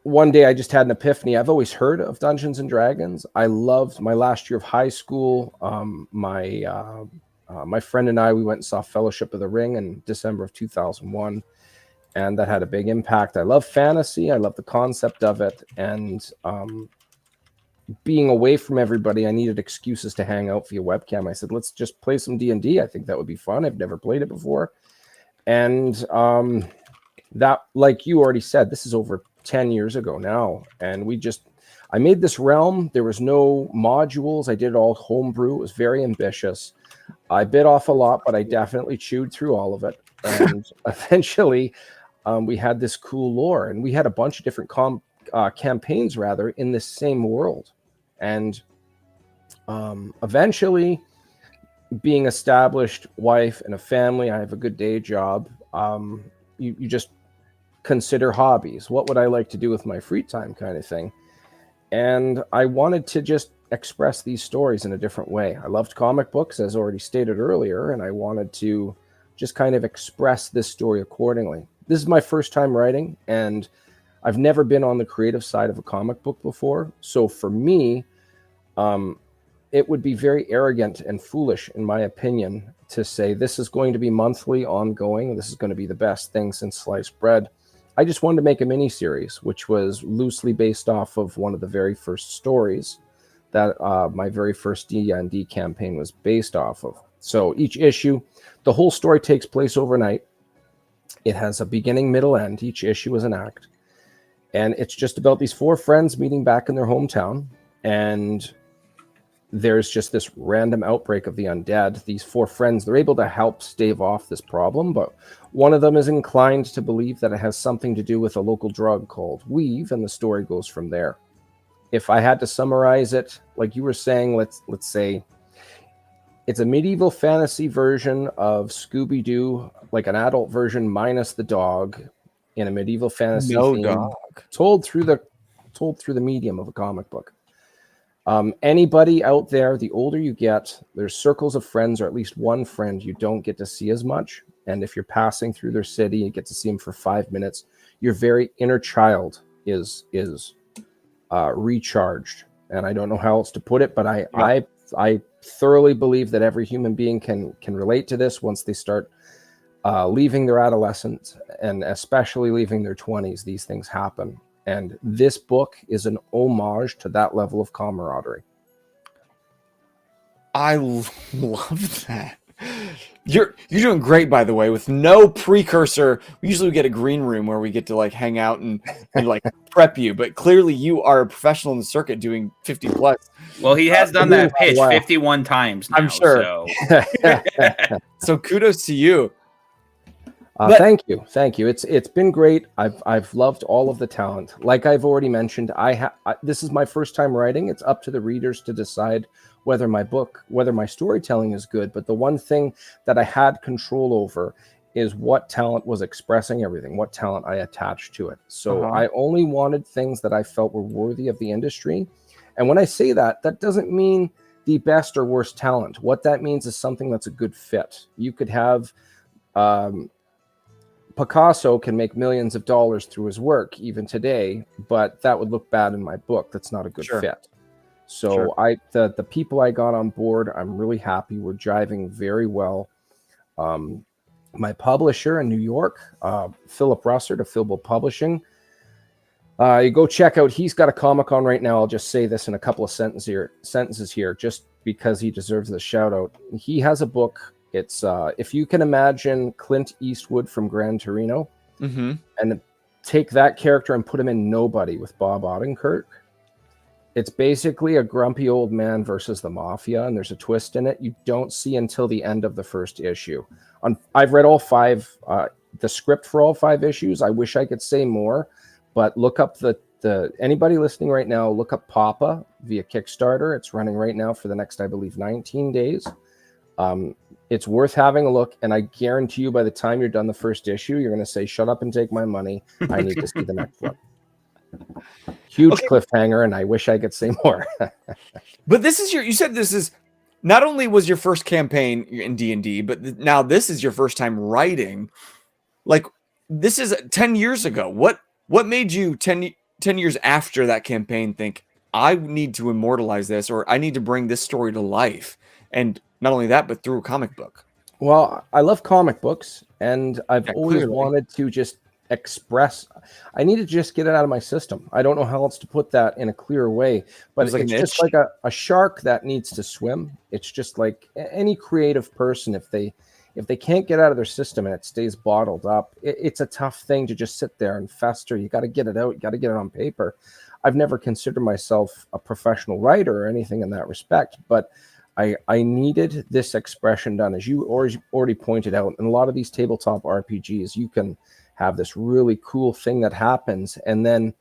one day I just had an epiphany. I've always heard of Dungeons and Dragons. I loved my last year of high school. My friend and I, we went and saw Fellowship of the Ring in December of 2001, and that had a big impact. I love fantasy. I love the concept of it, and being away from everybody, I needed excuses to hang out via webcam. I said, let's just play some D&D. I think that would be fun. I've never played it before, and that, like you already said, this is over 10 years ago now, and I made this realm. There was no modules. I did it all homebrew. It was very ambitious. I bit off a lot, but I definitely chewed through all of it. And eventually we had this cool lore, and we had a bunch of different campaigns rather in this same world. And eventually, being established wife and a family, I have a good day job. You just consider hobbies. What would I like to do with my free time, kind of thing. And I wanted to just express these stories in a different way. I loved comic books, as already stated earlier, and I wanted to just kind of express this story accordingly. This is my first time writing, and I've never been on the creative side of a comic book before. So for me, it would be very arrogant and foolish, in my opinion, to say this is going to be monthly, ongoing. This is going to be the best thing since sliced bread. I just wanted to make a mini series, which was loosely based off of one of the very first stories that my very first D&D campaign was based off of. So each issue, the whole story takes place overnight. It has a beginning, middle, end. Each issue is an act. And it's just about these four friends meeting back in their hometown. And there's just this random outbreak of the undead. These four friends, they're able to help stave off this problem, but one of them is inclined to believe that it has something to do with a local drug called weave, and the story goes from there. If I had to summarize it, like you were saying, let's say it's a medieval fantasy version of Scooby-Doo, like an adult version minus the dog, in a medieval fantasy theme, dog. told through the medium of a comic book. Anybody out there, the older you get, there's circles of friends, or at least one friend you don't get to see as much. And if you're passing through their city, you get to see them for 5 minutes. Your very inner child is recharged. And I don't know how else to put it, but I thoroughly believe that every human being can relate to this once they start leaving their adolescence, and especially leaving their 20s. These things happen. And this book is an homage to that level of camaraderie. I love that. You're doing great, by the way, with no precursor. Usually we get a green room where we get to like hang out and like prep you, but clearly you are a professional in the circuit doing 50 plus. Well, he has done that pitch 51 times now. I'm sure. So. So kudos to you. Thank you. It's been great. I've loved all of the talent. Like I've already mentioned, this is my first time writing. It's up to the readers to decide whether my storytelling is good. But the one thing that I had control over is what talent was expressing everything, what talent I attached to it. So I only wanted things that I felt were worthy of the industry. And when I say that, that doesn't mean the best or worst talent. What that means is something that's a good fit. You could have Picasso can make millions of dollars through his work even today, but that would look bad in my book. That's not a good fit. So the people I got on board, I'm really happy. We're jiving very well. My publisher in New York, Philip Russert of Philbo Publishing, you go check out. He's got a Comic-Con right now. I'll just say this in a couple of sentences here, just because he deserves the shout out. He has a book. It's if you can imagine Clint Eastwood from Gran Torino, and take that character and put him in Nobody with Bob Odenkirk. It's basically a grumpy old man versus the mafia, and there's a twist in it you don't see until the end of the first issue. I've read all five, the script for all 5 issues. I wish I could say more, but look up the the anybody listening right now, look up Papa via Kickstarter. It's running right now for the next, I believe, 19 days. It's worth having a look, and I guarantee you by the time you're done the first issue, you're going to say, shut up and take my money. I need to see the next one. Huge cliffhanger, and I wish I could say more. But this is you said this is not only was your first campaign in D&D, but now this is your first time writing. Like, this is 10 years ago. What made you 10 years after that campaign think, I need to immortalize this, or I need to bring this story to life? And not only that, but through a comic book. Well, I love comic books, and I've always wanted to just express. I need to just get it out of my system. I don't know how else to put that in a clear way, but it's just like a shark that needs to swim. It's just like any creative person, if they can't get out of their system and it stays bottled up, it's a tough thing to just sit there and fester. You got to get it out. You got to get it on paper. I've never considered myself a professional writer or anything in that respect, but I needed this expression done. As you already pointed out, in a lot of these tabletop RPGs, you can have this really cool thing that happens, and then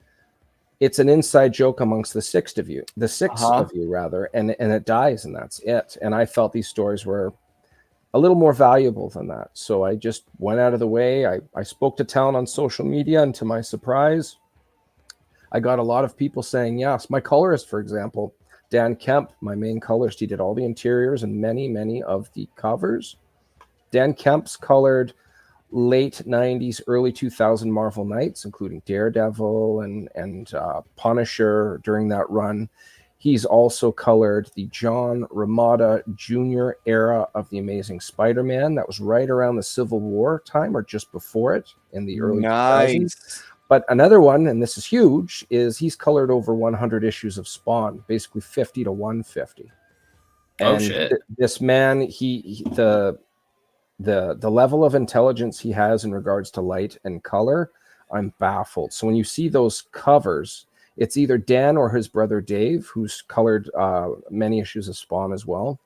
it's an inside joke amongst the six of you, and it dies, and that's it. And I felt these stories were a little more valuable than that. So I just went out of the way. I spoke to town on social media, and to my surprise, I got a lot of people saying yes. My colorist, for example, Dan Kemp, my main colorist, he did all the interiors and many of the covers. Dan Kemp's colored late 90s, early 2000 Marvel Knights, including Daredevil and Punisher during that run. He's also colored the John Romita Jr. era of The Amazing Spider-Man. That was right around the Civil War time or just before it in the early 2000s. But another one, and this is huge, is he's colored over 100 issues of Spawn, basically 50 to 150. And shit. This man, the level of intelligence he has in regards to light and color, I'm baffled. So when you see those covers, it's either Dan or his brother Dave, who's colored many issues of Spawn as well.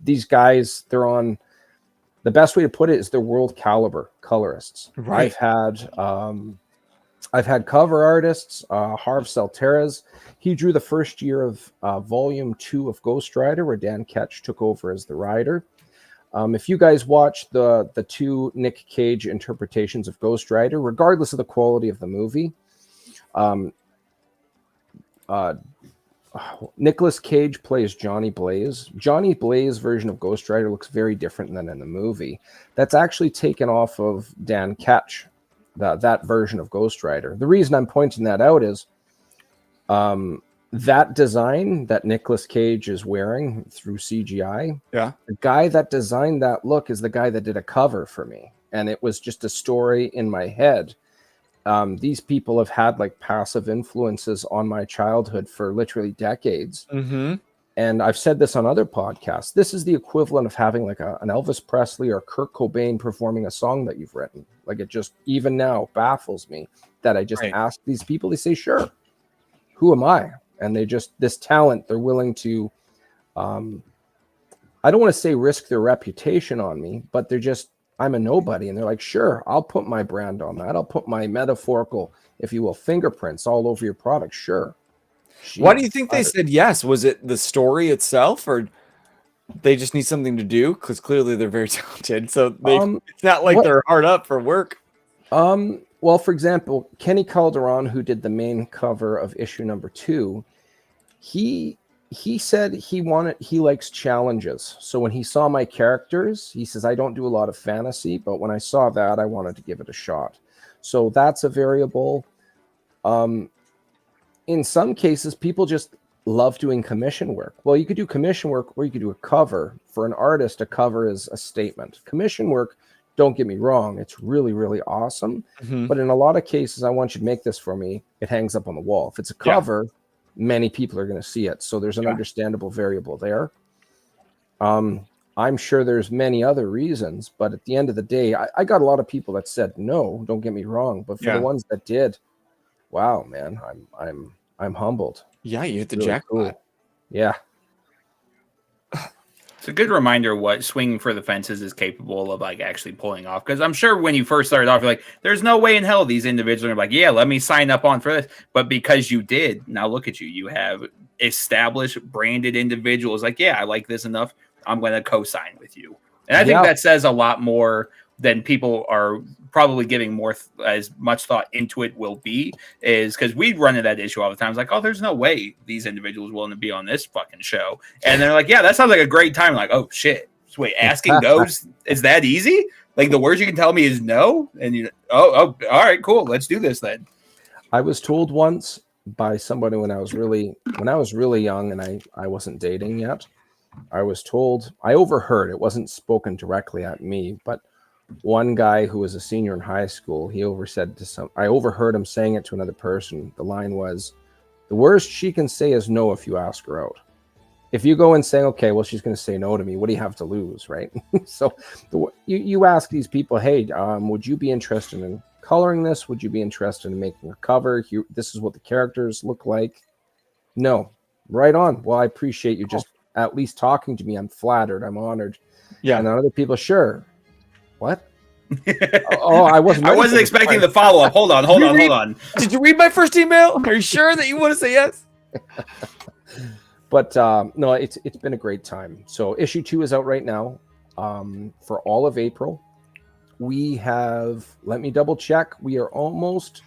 These guys, they're on. The best way to put it is they're world caliber colorists. Right. I've had cover artists, Harv Salteras. He drew the first year of volume 2 of Ghost Rider, where Dan Ketch took over as the writer. If you guys watch the two Nick Cage interpretations of Ghost Rider, regardless of the quality of the movie, Nicolas Cage plays Johnny Blaze. Johnny Blaze version of Ghost Rider looks very different than in the movie. That's actually taken off of Dan Ketch, that version of Ghost Rider. The reason I'm pointing that out is that design that Nicolas Cage is wearing through CGI. Yeah, the guy that designed that look is the guy that did a cover for me, and it was just a story in my head. These people have had like passive influences on my childhood for literally decades. Mm-hmm. And I've said this on other podcasts. This is the equivalent of having like an Elvis Presley or Kurt Cobain performing a song that you've written. Like, it just, even now, baffles me that I just ask these people. They say, sure, who am I? And they just, this talent, they're willing to, I don't want to say risk their reputation on me, but they're just, I'm a nobody. And they're like, sure, I'll put my brand on that. I'll put my metaphorical, if you will, fingerprints all over your product. Sure. Jeez, why do you think they said yes? Was it the story itself, or they just need something to do? Because clearly they're very talented. So it's not like they're hard up for work. Well, for example, Kenny Calderon, who did the main cover of issue number 2, he said he likes challenges. So when he saw my characters, he says, I don't do a lot of fantasy, but when I saw that, I wanted to give it a shot. So that's a variable. In some cases, people just love doing commission work. Well, you could do commission work or you could do a cover. For an artist, a cover is a statement. Commission work, don't get me wrong, it's really, really awesome. Mm-hmm. But in a lot of cases, I want you to make this for me. It hangs up on the wall. If it's a cover, many people are going to see it. So there's an understandable variable there. I'm sure there's many other reasons, but at the end of the day, I got a lot of people that said no, don't get me wrong. But for the ones that did, wow, man, I'm humbled. Yeah, you hit the jackpot. Cool. Yeah. It's a good reminder what Swinging for the Fences is capable of, like, actually pulling off. Because I'm sure when you first started off, you're like, "There's no way in hell these individuals are like, yeah, let me sign up on for this." But because you did, now look at you. You have established, branded individuals. Like, yeah, I like this enough. I'm going to co-sign with you, and I think that says a lot more than people are probably giving more as much thought into it will be, is because we run into that issue all the time. It's like, oh, there's no way these individuals willing to be on this fucking show. And they're like, yeah, that sounds like a great time. Like, oh shit. So wait, asking those is that easy? Like the worst you can tell me is no. And you, oh, all right, cool. Let's do this then. I was told once by somebody when I was really young and I wasn't dating yet. I was told, I overheard, it wasn't spoken directly at me, but one guy who was a senior in high school, I overheard him saying it to another person. The line was, the worst she can say is no if you ask her out. If you go and say, okay, well, she's going to say no to me, what do you have to lose, right? So you ask these people, hey, would you be interested in coloring this? Would you be interested in making a cover? This is what the characters look like. No. Right on. Well, I appreciate you just at least talking to me. I'm flattered. I'm honored. Yeah. And other people, sure. What? I wasn't expecting the follow-up. Hold on. Did you read my first email? Are you sure that you want to say yes? But no, it's been a great time. So issue 2 is out right now for all of April. We have, let me double check. We are almost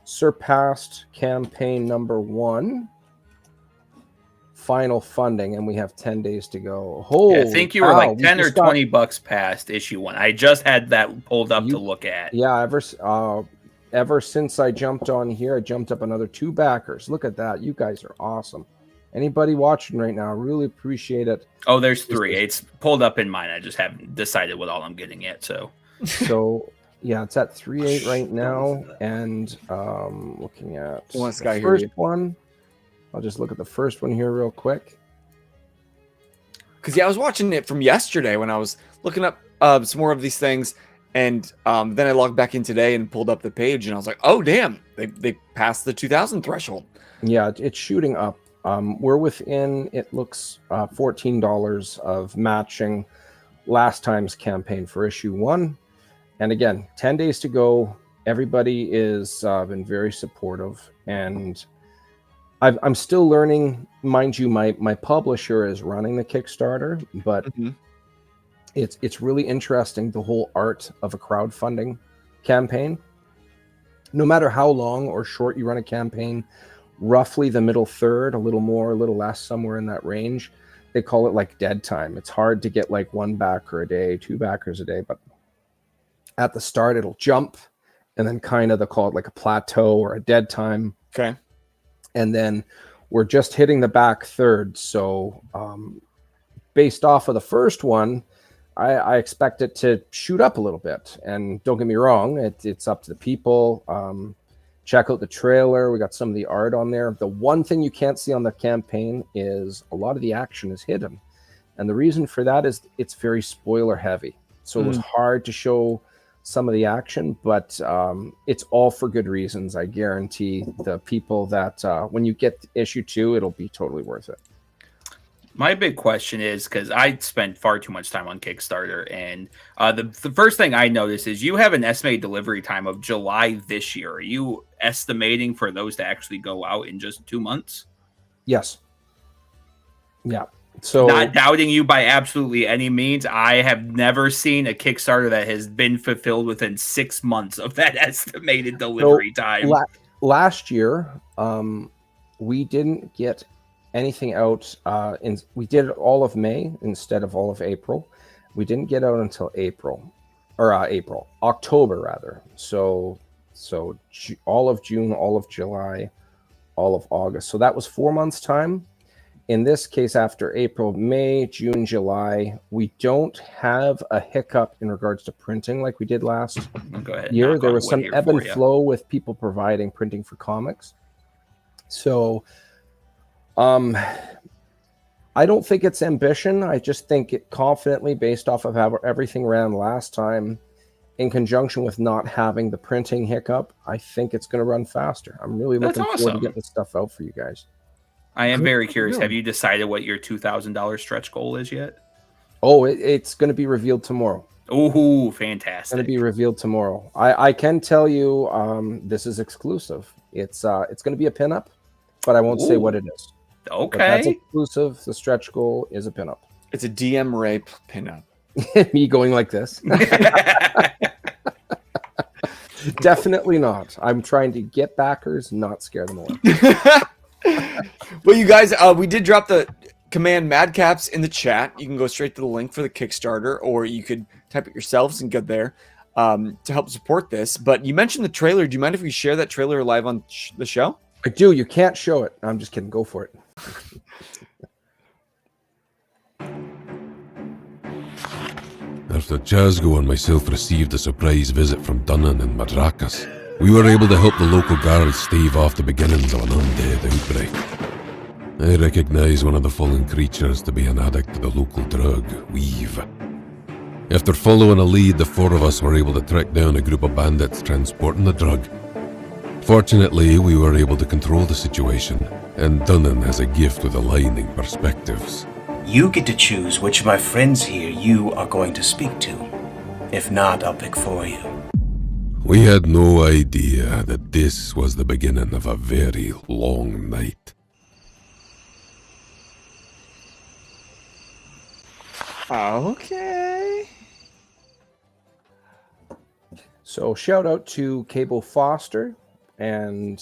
surpassed campaign number 1. Final funding, and we have 10 days to go. I think you were like 10 or $20 past issue 1. I just had that pulled up to look at. Yeah, ever since I jumped on here, I jumped up another 2 backers. Look at that. You guys are awesome. Anybody watching right now, I really appreciate it. Oh, there's 3. It's pulled up in mine. I just haven't decided what all I'm getting yet. So yeah, it's at 3.8 right now, and looking at the first one. I'll just look at the first one here real quick. Because I was watching it from yesterday when I was looking up some more of these things, and then I logged back in today and pulled up the page, and I was like, oh damn, they passed the 2,000 threshold. Yeah, it's shooting up. We're within, it looks, $14 of matching last time's campaign for issue 1. And again, 10 days to go. Everybody is been very supportive, and I'm still learning. Mind you, my publisher is running the Kickstarter, but it's really interesting, the whole art of a crowdfunding campaign. No matter how long or short you run a campaign, roughly the middle third, a little more, a little less, somewhere in that range, they call it like dead time. It's hard to get like 1 backer a day, 2 backers a day, but at the start it'll jump, and then kind of they call it like a plateau or a dead time. Okay. And then we're just hitting the back third. So based off of the first one, I expect it to shoot up a little bit. And don't get me wrong, it's up to the people. Check out the trailer. We got some of the art on there. The one thing you can't see on the campaign is a lot of the action is hidden. And the reason for that is it's very spoiler heavy. So it was hard to show some of the action, but it's all for good reasons. I guarantee the people that when you get issue 2, it'll be totally worth it. My big question is, because I spent far too much time on Kickstarter, and the first thing I noticed is you have an estimated delivery time of July this year. Are you estimating for those to actually go out in just 2 months? Yes. Yeah. So, not doubting you by absolutely any means. I have never seen a Kickstarter that has been fulfilled within 6 months of that estimated delivery time. Last year, we didn't get anything out. We did all of May instead of all of April. We didn't get out until October rather. So all of June, all of July, all of August. So that was 4 months time. In this case, after April, May, June, July, we don't have a hiccup in regards to printing like we did last year. There was some ebb and flow with people providing printing for comics. So I don't think it's ambition. I just think it confidently, based off of how everything ran last time, in conjunction with not having the printing hiccup, I think it's going to run faster. I'm really looking forward to getting this stuff out for you guys. I am very curious. Have you decided what your $2,000 stretch goal is yet? Oh, it's going to be revealed tomorrow. Ooh, It's going fantastic. to be revealed tomorrow. I can tell you this is exclusive. It's going to be a pinup, but I won't say what Ooh. it is. But that's Okay. exclusive. The stretch goal is a pinup. It's a DM rape pinup. Me going like this. Definitely not. I'm trying to get backers, not scare them away. Well, you guys, we did drop the command Madcaps in the chat. You can go straight to the link for the Kickstarter, or you could type it yourselves and get there to help support this. But you mentioned the trailer. Do you mind if we share that trailer live on the show? I do. You can't show it. I'm just kidding. Go for it. After Chazgo and myself received a surprise visit from Dunnan and Madrakas, we were able to help the local guards stave off the beginnings of an undead outbreak. I recognize one of the fallen creatures to be an addict to the local drug, Weave. After following a lead, the four of us were able to track down a group of bandits transporting the drug. Fortunately, we were able to control the situation, and Dunnan has a gift with aligning perspectives. You get to choose which of my friends here you are going to speak to. If not, I'll pick for you. We had no idea that this was the beginning of a very long night. Okay. So shout out to Cable Foster and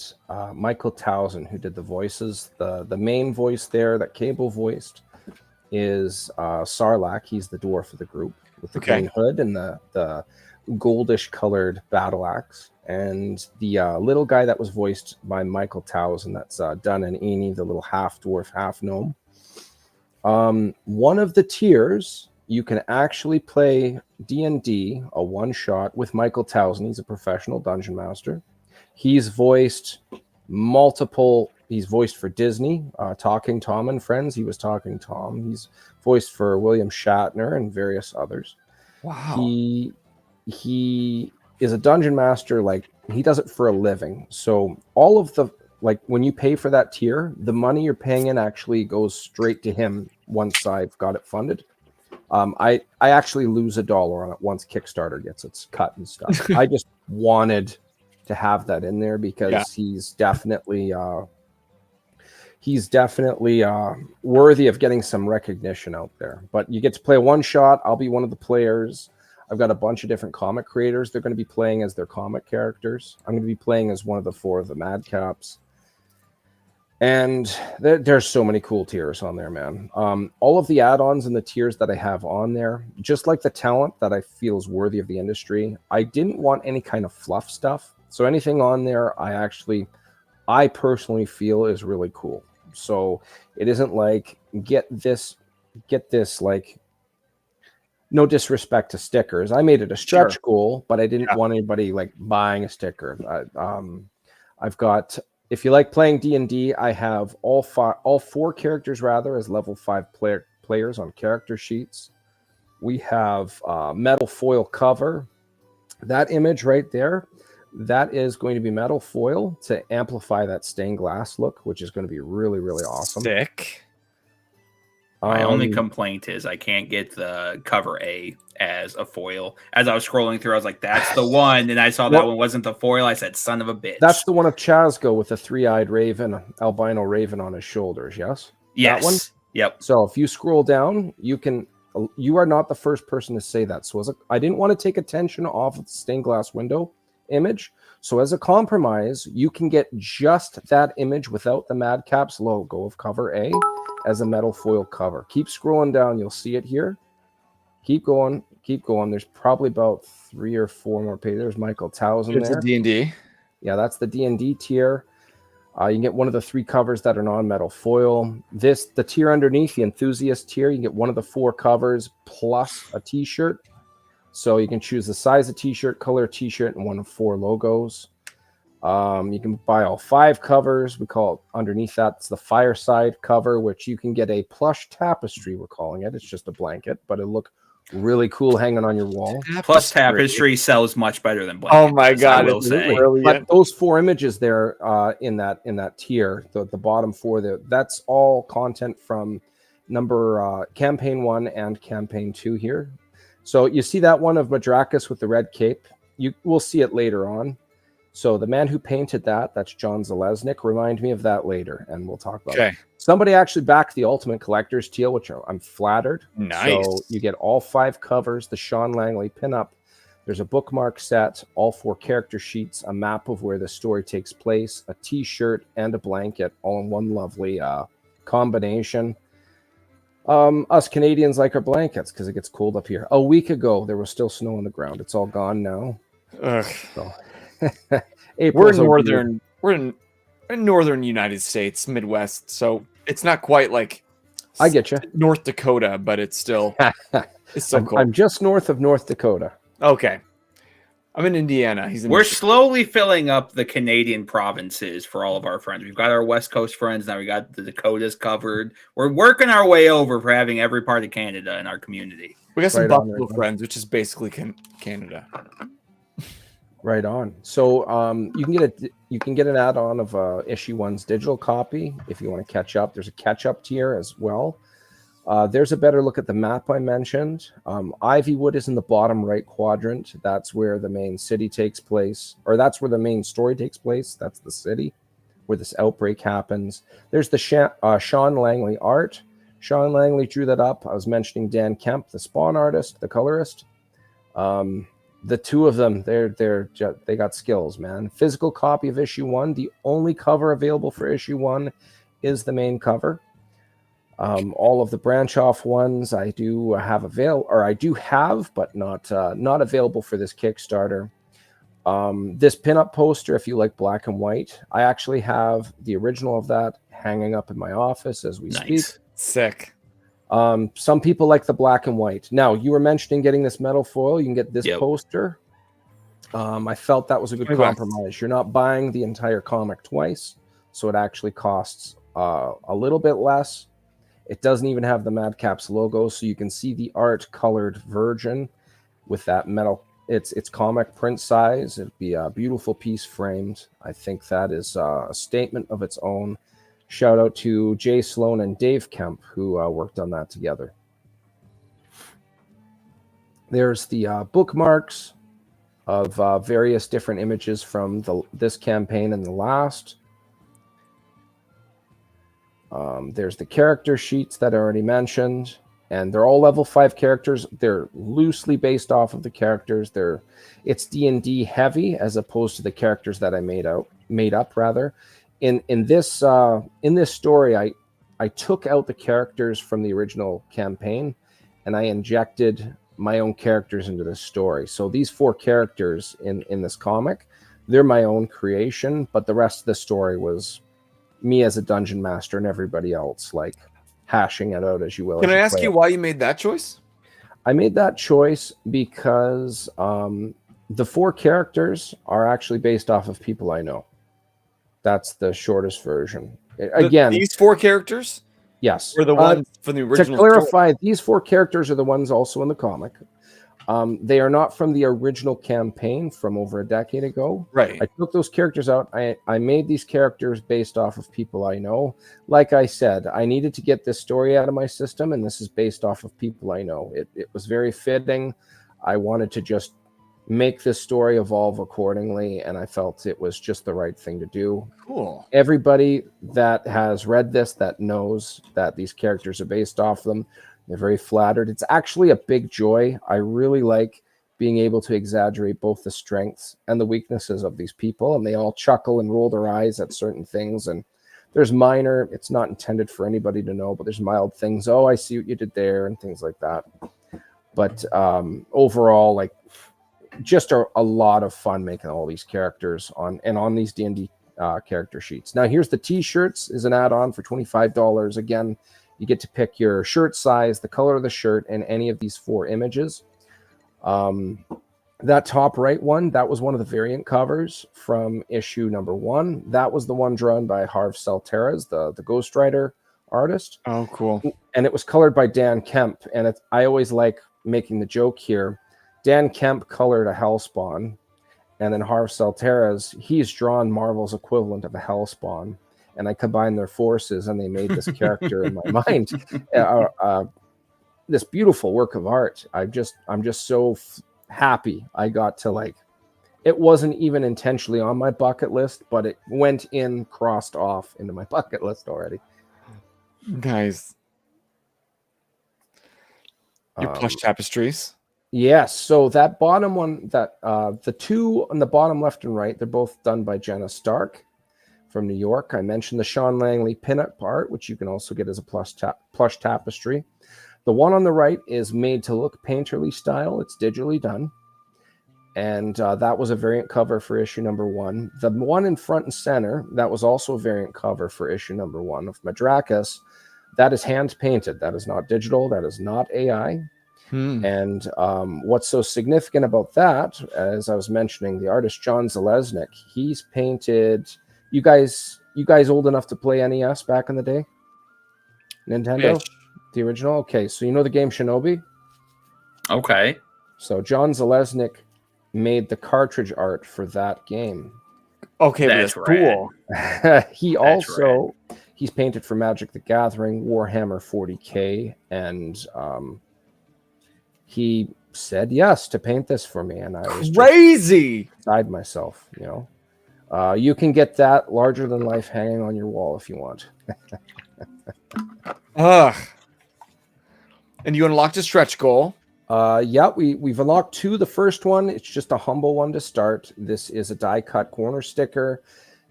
Michael Towson, who did the voices. The main voice there that Cable voiced is Sarlacc. He's the dwarf of the group with the green hood and the goldish colored battle axe. And the little guy that was voiced by Michael Towson, that's Dun and Eni, the little half dwarf, half gnome. One of the tiers, you can actually play D&D, a one-shot with Michael Towson. He's a professional dungeon master. He's voiced he's voiced for Disney, Talking Tom and Friends. He was Talking Tom. He's voiced for William Shatner and various others. Wow. He is a dungeon master. Like, he does it for a living. So all of the, like, when you pay for that tier, the money you're paying in actually goes straight to him once I've got it funded. I actually lose $1 on it once Kickstarter gets its cut and stuff. I just wanted to have that in there because he's definitely worthy of getting some recognition out there. But you get to play a one shot. I'll be one of the players. I've got a bunch of different comic creators. They're going to be playing as their comic characters. I'm going to be playing as one of the four of the Madcaps. And there's so many cool tiers on there, man. All of the add-ons and the tiers that I have on there, just like the talent that I feel is worthy of the industry, I didn't want any kind of fluff stuff. So anything on there, I personally feel is really cool. So it isn't like get this, like, no disrespect to stickers. I made it a stretch goal, but I didn't want anybody like buying a sticker. I've got, if you like playing D&D, I have all four characters rather as level 5 players on character sheets. We have metal foil cover. That image right there, that is going to be metal foil to amplify that stained glass look, which is going to be really, really awesome. Sick. My only complaint is I can't get the cover A as a foil. As I was scrolling through, I was like, that's the one. And I saw that one wasn't the foil. I said, son of a bitch. That's the one of Chazgo with the three-eyed raven, albino raven on his shoulders, yes? Yes. That one? Yep. So if you scroll down, you are not the first person to say that. So I didn't want to take attention off of the stained glass window image. So as a compromise, you can get just that image without the Madcaps logo of cover A as a metal foil cover. Keep scrolling down. You'll see it here. Keep going. There's probably about 3 or 4 more pages. There's Michael Towson there. It's a D&D. Yeah, that's the D&D tier. You can get one of the 3 covers that are non-metal foil. The tier underneath, the enthusiast tier, you can get one of the 4 covers plus a t-shirt. So you can choose the size of t-shirt, color of t-shirt, and one of 4 logos. You can buy all 5 covers. We call it underneath that, it's the fireside cover, which you can get a plush tapestry, we're calling it. It's just a blanket, but it'll look really cool hanging on your wall. Plus tapestry sells much better than blankets. Oh my god, I will say. But those 4 images there in that tier, the bottom 4 there, that's all content from campaign 1 and campaign 2 here. So you see that one of Madrakis with the red cape. You will see it later on. So the man who painted that, that's John Zalesnik. Remind me of that later, and we'll talk about it. Somebody actually backed the Ultimate Collector's Teal, which I'm flattered. Nice. So you get all 5 covers, the Sean Langley pinup. There's a bookmark set, all 4 character sheets, a map of where the story takes place, a t-shirt, and a blanket, all in one lovely combination. Us Canadians like our blankets because it gets cold up here. A week ago, there was still snow on the ground. It's all gone now. So. We're in northern United States, Midwest, so it's not quite like I get you North Dakota, but it's still cold. I'm just north of North Dakota. Okay, I'm in Indiana. We're slowly filling up the Canadian provinces for all of our friends. We've got our West Coast friends now. We got the Dakotas covered. We're working our way over for having every part of Canada in our community. We got some Buffalo friends, which is basically Canada. Right on. So you can get an add-on of issue 1's digital copy if you want to catch up. There's a catch-up tier as well. There's a better look at the map I mentioned. Ivywood is in the bottom right quadrant. That's where the main city takes place, or that's where the main story takes place. That's the city where this outbreak happens. There's the Sean Langley art. Sean Langley drew that up. I was mentioning Dan Kemp, the Spawn artist, the colorist. The two of them, they got skills, man. Physical copy of issue 1. The only cover available for issue 1 is the main cover. All of the branch off ones I do have but not available for this Kickstarter. This pinup poster, if you like black and white, I actually have the original of that hanging up in my office as we speak. Sick. Some people like the black and white. Now, you were mentioning getting this metal foil. You can get this poster. I felt that was a good compromise. You're not buying the entire comic twice, so it actually costs a little bit less. It doesn't even have the Madcaps logo, so you can see the art colored version with that metal. It's comic print size. It'd be a beautiful piece framed. I think that is a statement of its own. Shout out to Jay Sloan and Dave Kemp, who worked on that together. There's the bookmarks of various different images from this campaign and the last. There's the character sheets that I already mentioned, and they're all level 5 characters. They're loosely based off of the characters. It's D&D heavy as opposed to the characters that I made up rather. In this story, I took out the characters from the original campaign, and I injected my own characters into this story. So these 4 characters in this comic, they're my own creation, but the rest of the story was me as a dungeon master and everybody else, like hashing it out as you will. Can I ask you why you made that choice? I made that choice because the 4 characters are actually based off of people I know. That's the shortest version. Again, these 4 characters? Yes. Were the ones from the original. To clarify, these 4 characters are the ones also in the comic. They are not from the original campaign from over a decade ago. Right. I took those characters out. I made these characters based off of people I know. Like I said, I needed to get this story out of my system, and this is based off of people I know. It was very fitting. I wanted to just make this story evolve accordingly, and I felt it was just the right thing to do. Cool. Everybody that has read this, that knows that these characters are based off them, they're very flattered. It's actually a big joy. I really like being able to exaggerate both the strengths and the weaknesses of these people, and they all chuckle and roll their eyes at certain things. And there's minor, it's not intended for anybody to know, but there's mild things. Oh, I see what you did there, and things like that. But overall, like, just a lot of fun making all these characters on these D&D character sheets. Now, here's the t-shirts is an add-on for $25. Again, you get to pick your shirt size, the color of the shirt, and any of these 4 images. That top right one, that was one of the variant covers from issue number 1. That was the one drawn by Harv Salteras, the Ghost Rider artist. Oh, cool. And it was colored by Dan Kemp. And I always like making the joke here. Dan Kemp colored a Hellspawn, and then Harv Salteras, he's drawn Marvel's equivalent of a Hellspawn. and I combined their forces, and they made this character in my mind. This beautiful work of art. I'm just so happy I got to, like, it wasn't even intentionally on my bucket list, but it went in, crossed off into my bucket list already. Guys, your plush tapestries. Yes. So that bottom one, that the two on the bottom left and right, they're both done by Jenna Stark from New York. I mentioned the Sean Langley pinup art, which you can also get as a plush tapestry. The one on the right is made to look painterly style. It's digitally done. And that was a variant cover for issue number 1. The one in front and center, that was also a variant cover for issue number 1 of Madrakis. That is hand painted. That is not digital. That is not AI. And what's so significant about that, as I was mentioning, the artist John Zalesnik, he's painted. You guys old enough to play NES back in the day? Nintendo? Fish. The original? Okay, so you know the game Shinobi? Okay. So John Zalesnik made the cartridge art for that game. Okay, That's that's cool. He's painted for Magic the Gathering, Warhammer 40K, and he said yes to paint this for me, and I was Crazy. just beside myself. You can get that larger than life hanging on your wall if you want. Ugh. And you unlocked a stretch goal. Yeah, we've unlocked 2. The first one, it's just a humble one to start. This is a die cut corner sticker.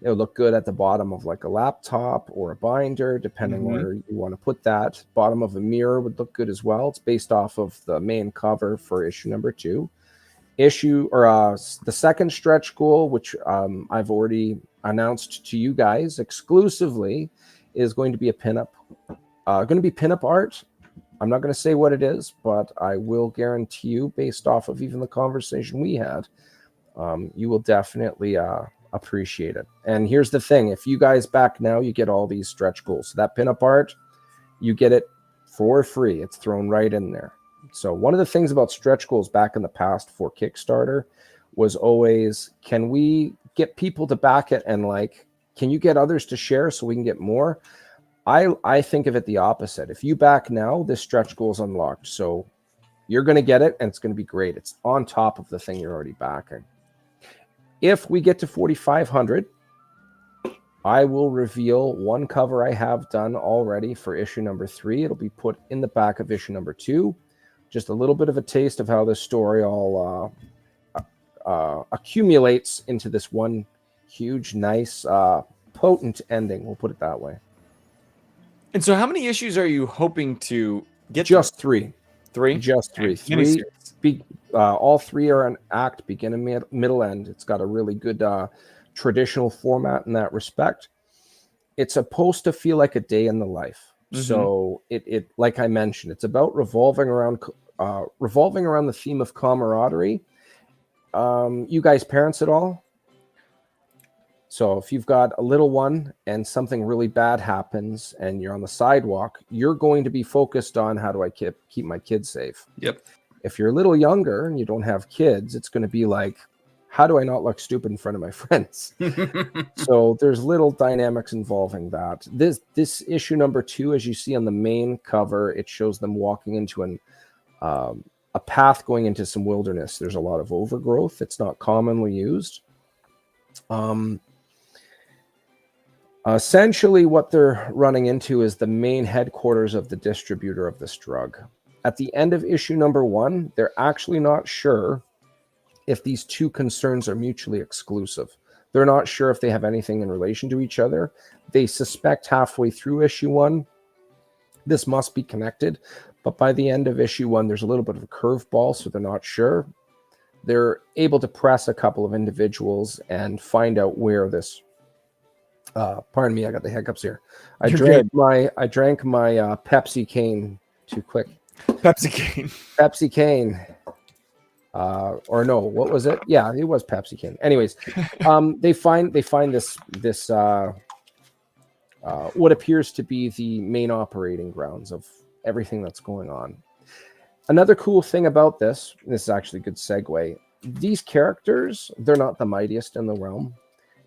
It'll look good at the bottom of like a laptop or a binder, depending where you want to put that. Bottom of a mirror would look good as well. It's based off of the main cover for issue number 2. The second stretch goal, which I've already announced to you guys exclusively, is going to be a pinup. Going to be pinup art. I'm not going to say what it is, but I will guarantee you, based off of even the conversation we had, you will definitely appreciate it. And here's the thing. If you guys back now, you get all these stretch goals. So that pinup art, you get it for free. It's thrown right in there. So one of the things about stretch goals back in the past for Kickstarter was always, can we get people to back it, and like, can you get others to share so we can get more? I think of it the opposite. If you back now, this stretch goal is unlocked. So you're going to get it, and it's going to be great. It's on top of the thing you're already backing. If we get to 4,500, I will reveal one cover I have done already for issue number 3. It'll be put in the back of issue number 2. Just a little bit of a taste of how this story all accumulates into this one huge, nice, potent ending. We'll put it that way. And so how many issues are you hoping to get? Just 3. 3? Just 3. 3. All 3 are an act, beginning, middle, end. It's got a really good traditional format in that respect. It's supposed to feel like a day in the life. So it like I mentioned, it's about revolving around the theme of camaraderie. You guys parents at all? So if you've got a little one and something really bad happens and you're on the sidewalk, you're going to be focused on, how do I keep my kids safe? Yep. If you're a little younger and you don't have kids, it's going to be like, how do I not look stupid in front of my friends? So there's little dynamics involving that. This issue number 2, as you see on the main cover, it shows them walking into a path going into some wilderness. There's a lot of overgrowth. It's not commonly used. Essentially, what they're running into is the main headquarters of the distributor of this drug. At the end of issue number 1, they're actually not sure if these 2 concerns are mutually exclusive. They're not sure if they have anything in relation to each other. They suspect halfway through issue 1, this must be connected. But by the end of issue 1, there's a little bit of a curveball, so they're not sure. They're able to press a couple of individuals and find out where this... pardon me, I got the hiccups here. I drank my Pepsi Cane too quick. Pepsi Cane. Or no, what was it? Yeah, it was Pepsi Cane. Anyways, they find this what appears to be the main operating grounds of everything that's going on. Another cool thing about this is actually a good segue. These characters, they're not the mightiest in the realm.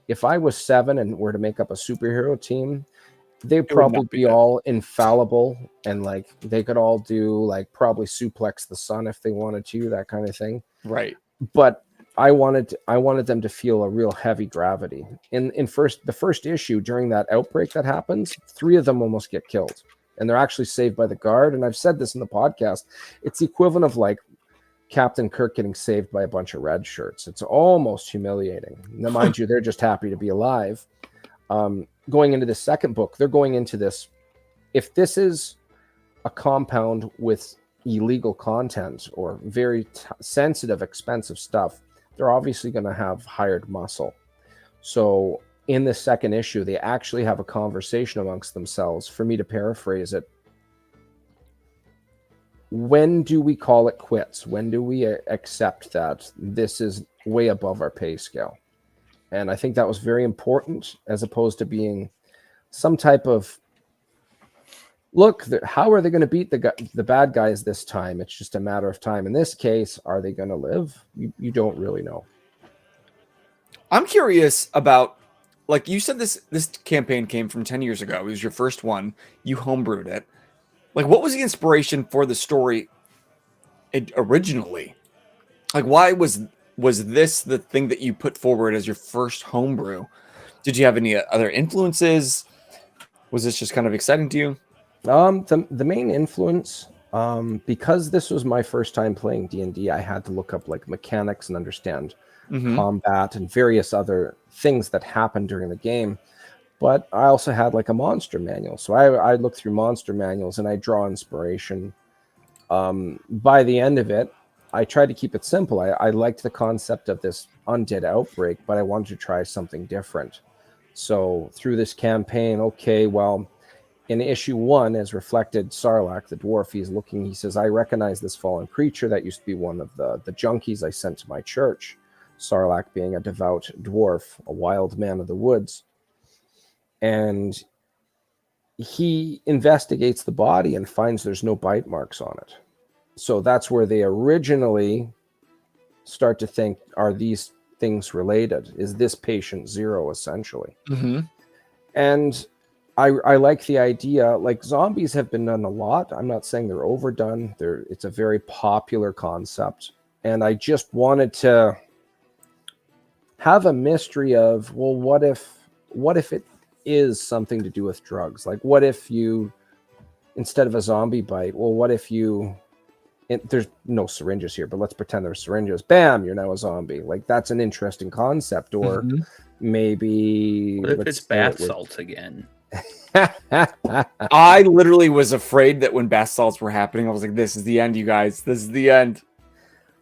if I was 7 and were to make up a superhero team, they'd would probably not be be good. all infallible, and like they could all do like probably suplex the sun if they wanted to, that kind of thing. Right. But I wanted them to feel a real heavy gravity. In the first issue, during that outbreak that happens, 3 of them almost get killed, and they're actually saved by the guard. And I've said this in the podcast, it's the equivalent of like Captain Kirk getting saved by a bunch of red shirts. It's almost humiliating. Now, mind you, they're just happy to be alive. Going into the second book, they're going into this. If this is a compound with illegal content or very sensitive, expensive stuff, they're obviously going to have hired muscle. So in the second issue, they actually have a conversation amongst themselves. For me to paraphrase it, when do we call it quits? When do we accept that this is way above our pay scale? And I think that was very important, as opposed to being some type of, look, how are they going to beat the bad guys this time? It's just a matter of time. In this case, are they going to live? You don't really know. I'm curious about, like you said, this campaign came from 10 years ago. It was your first one. You homebrewed it. Like, what was the inspiration for the story originally? Like, why was this the thing that you put forward as your first homebrew? Did you have any other influences? Was this just kind of exciting to you? The main influence, because this was my first time playing D&D, I had to look up like mechanics and understand combat and various other things that happen during the game. But I also had like a monster manual. So I look through monster manuals and I draw inspiration. By the end of it, I tried to keep it simple. I liked the concept of this undead outbreak, but I wanted to try something different. So through this campaign, okay, well, in issue 1, as reflected, Sarlacc, the dwarf, he says, I recognize this fallen creature that used to be one of the junkies I sent to my church. Sarlacc being a devout dwarf, a wild man of the woods. And he investigates the body and finds there's no bite marks on it. So that's where they originally start to think, are these things related? Is this patient zero, essentially? And I like the idea, like zombies have been done a lot. I'm not saying they're overdone. It's a very popular concept. And I just wanted to have a mystery of, well, what if it is something to do with drugs? Like, what if you, instead of a zombie bite, well, what if you, there's no syringes here, but let's pretend there's syringes. Bam, you're now a zombie. Like, that's an interesting concept. Or maybe, what if it's bath salts again? I literally was afraid that when bath salts were happening, I was like, this is the end, you guys. This is the end.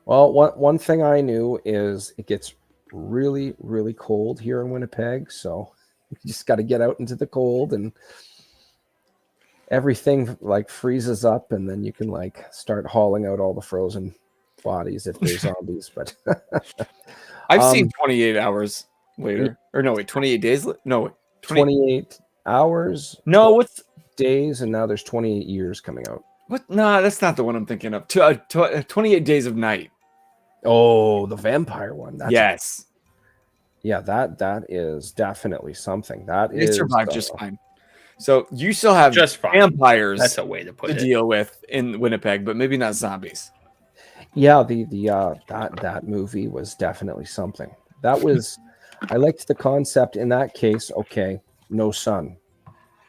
Well, one thing I knew is it gets really, really cold here in Winnipeg. So you just got to get out into the cold, and everything like freezes up, and then you can like start hauling out all the frozen bodies if there's zombies. But I've seen 28 hours later. Or no, wait, 28 days? No, wait. 28 hours? No, what's days, and now there's 28 years coming out. what? Nah, that's not the one I'm thinking of. 28 Days of Night. Oh, the vampire one. Yes. Yeah, that is definitely something. They survived just fine. So you still have Just fine. vampires That's a way to put to it. deal with in Winnipeg, but maybe not zombies. Yeah, that movie was definitely something. That was, I liked the concept in that case. Okay, no sun.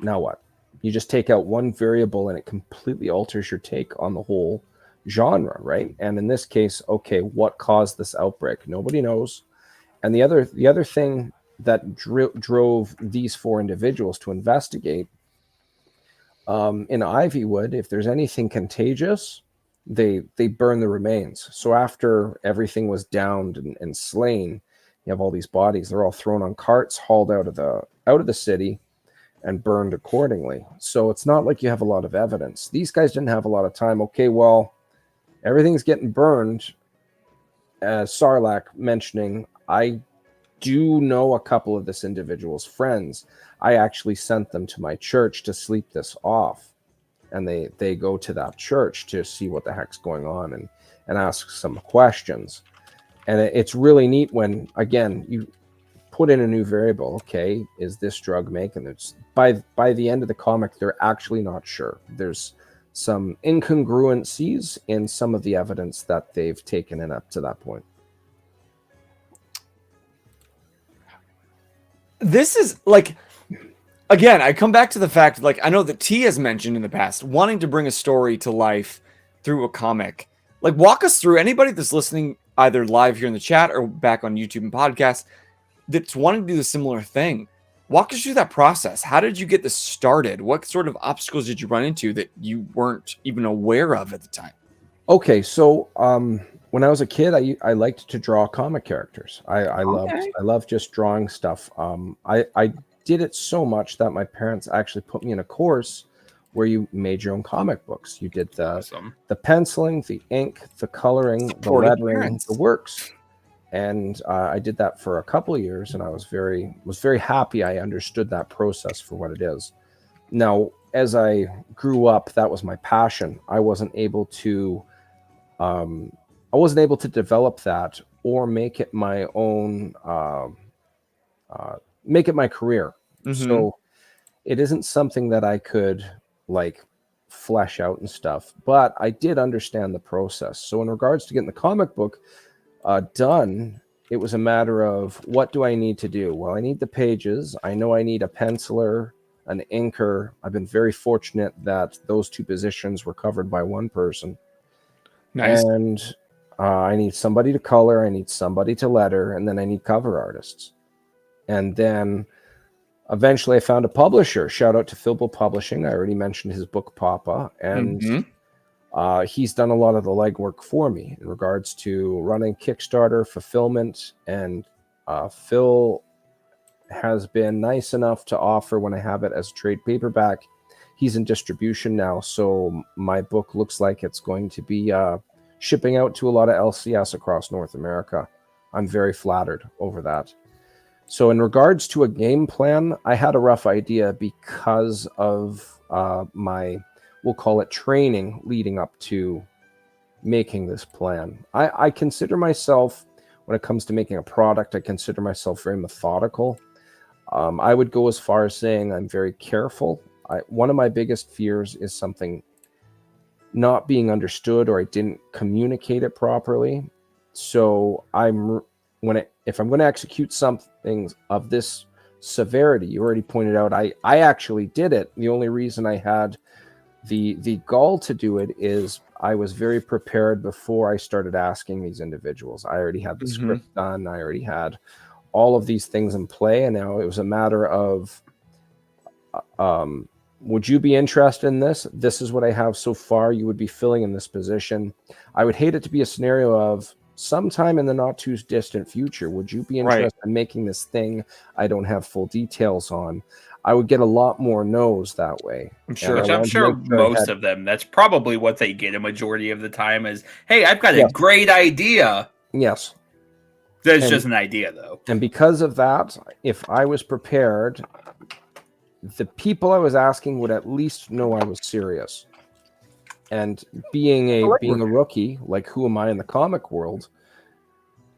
Now what? You just take out one variable and it completely alters your take on the whole genre, right? And in this case, okay, what caused this outbreak? Nobody knows. And the other thing that drove these 4 individuals to investigate, in Ivywood, if there's anything contagious, they burn the remains. So after everything was downed and slain, you have all these bodies. They're all thrown on carts, hauled out of the city, and burned accordingly. So it's not like you have a lot of evidence. These guys didn't have a lot of time. Okay, well, everything's getting burned. As Sarlacc mentioning, I do know a couple of this individual's friends. I actually sent them to my church to sleep this off. And they go to that church to see what the heck's going on and ask some questions. And it's really neat when, again, you put in a new variable. Okay, is this drug making it? By the end of the comic, they're actually not sure. There's some incongruencies in some of the evidence that they've taken in up to that point. This is like, again, I come back to the fact, like, I know that T has mentioned in the past wanting to bring a story to life through a comic. Like, walk us through, anybody that's listening either live here in the chat or back on YouTube and podcast that's wanting to do the similar thing. Walk us through that process. How did you get this started? What sort of obstacles did you run into that you weren't even aware of at the time? Okay, so when I was a kid, I liked to draw comic characters. I loved just drawing stuff. I did it so much that my parents actually put me in a course where you made your own comic books. You did the penciling, the ink, the coloring, the lettering, the works. And I did that for a couple of years, and I was very happy I understood that process for what it is. Now, as I grew up, that was my passion. I wasn't able to develop that or make it my own, make it my career. So it isn't something that I could like flesh out and stuff, but I did understand the process. So in regards to getting the comic book done, it was a matter of, what do I need to do? Well, I need the pages. I know I need a penciler, an inker. I've been very fortunate that those two positions were covered by one person. Nice. And I need somebody to color, I need somebody to letter, and then I need cover artists. And then eventually I found a publisher. Shout out to Philbo Publishing. I already mentioned his book Papa, and he's done a lot of the legwork for me in regards to running Kickstarter, fulfillment, and Phil has been nice enough to offer, when I have it as a trade paperback, he's in distribution now, so my book looks like it's going to be shipping out to a lot of LCS across North America. I'm very flattered over that. So in regards to a game plan, I had a rough idea because of my, we'll call it training leading up to making this plan. I consider myself, when it comes to making a product, I consider myself very methodical. I would go as far as saying I'm very careful. One of my biggest fears is something not being understood, or I didn't communicate it properly. So if I'm going to execute something of this severity, you already pointed out, I actually did it. The only reason I had the gall to do it is I was very prepared before I started asking these individuals. I already had the script done. I already had all of these things in play. And now it was a matter of, would you be interested in this? This is what I have so far. You would be filling in this position. I would hate it to be a scenario of, sometime in the not too distant future, would you be interested in making this thing I don't have full details on? I would get a lot more no's that way. I'm sure. Which I'm sure most of them, that's probably what they get a majority of the time is, hey, I've got a great idea. Yes. That's just an idea, though. And because of that, if I was prepared, the people I was asking would at least know I was serious. And being a rookie, like, who am I in the comic world?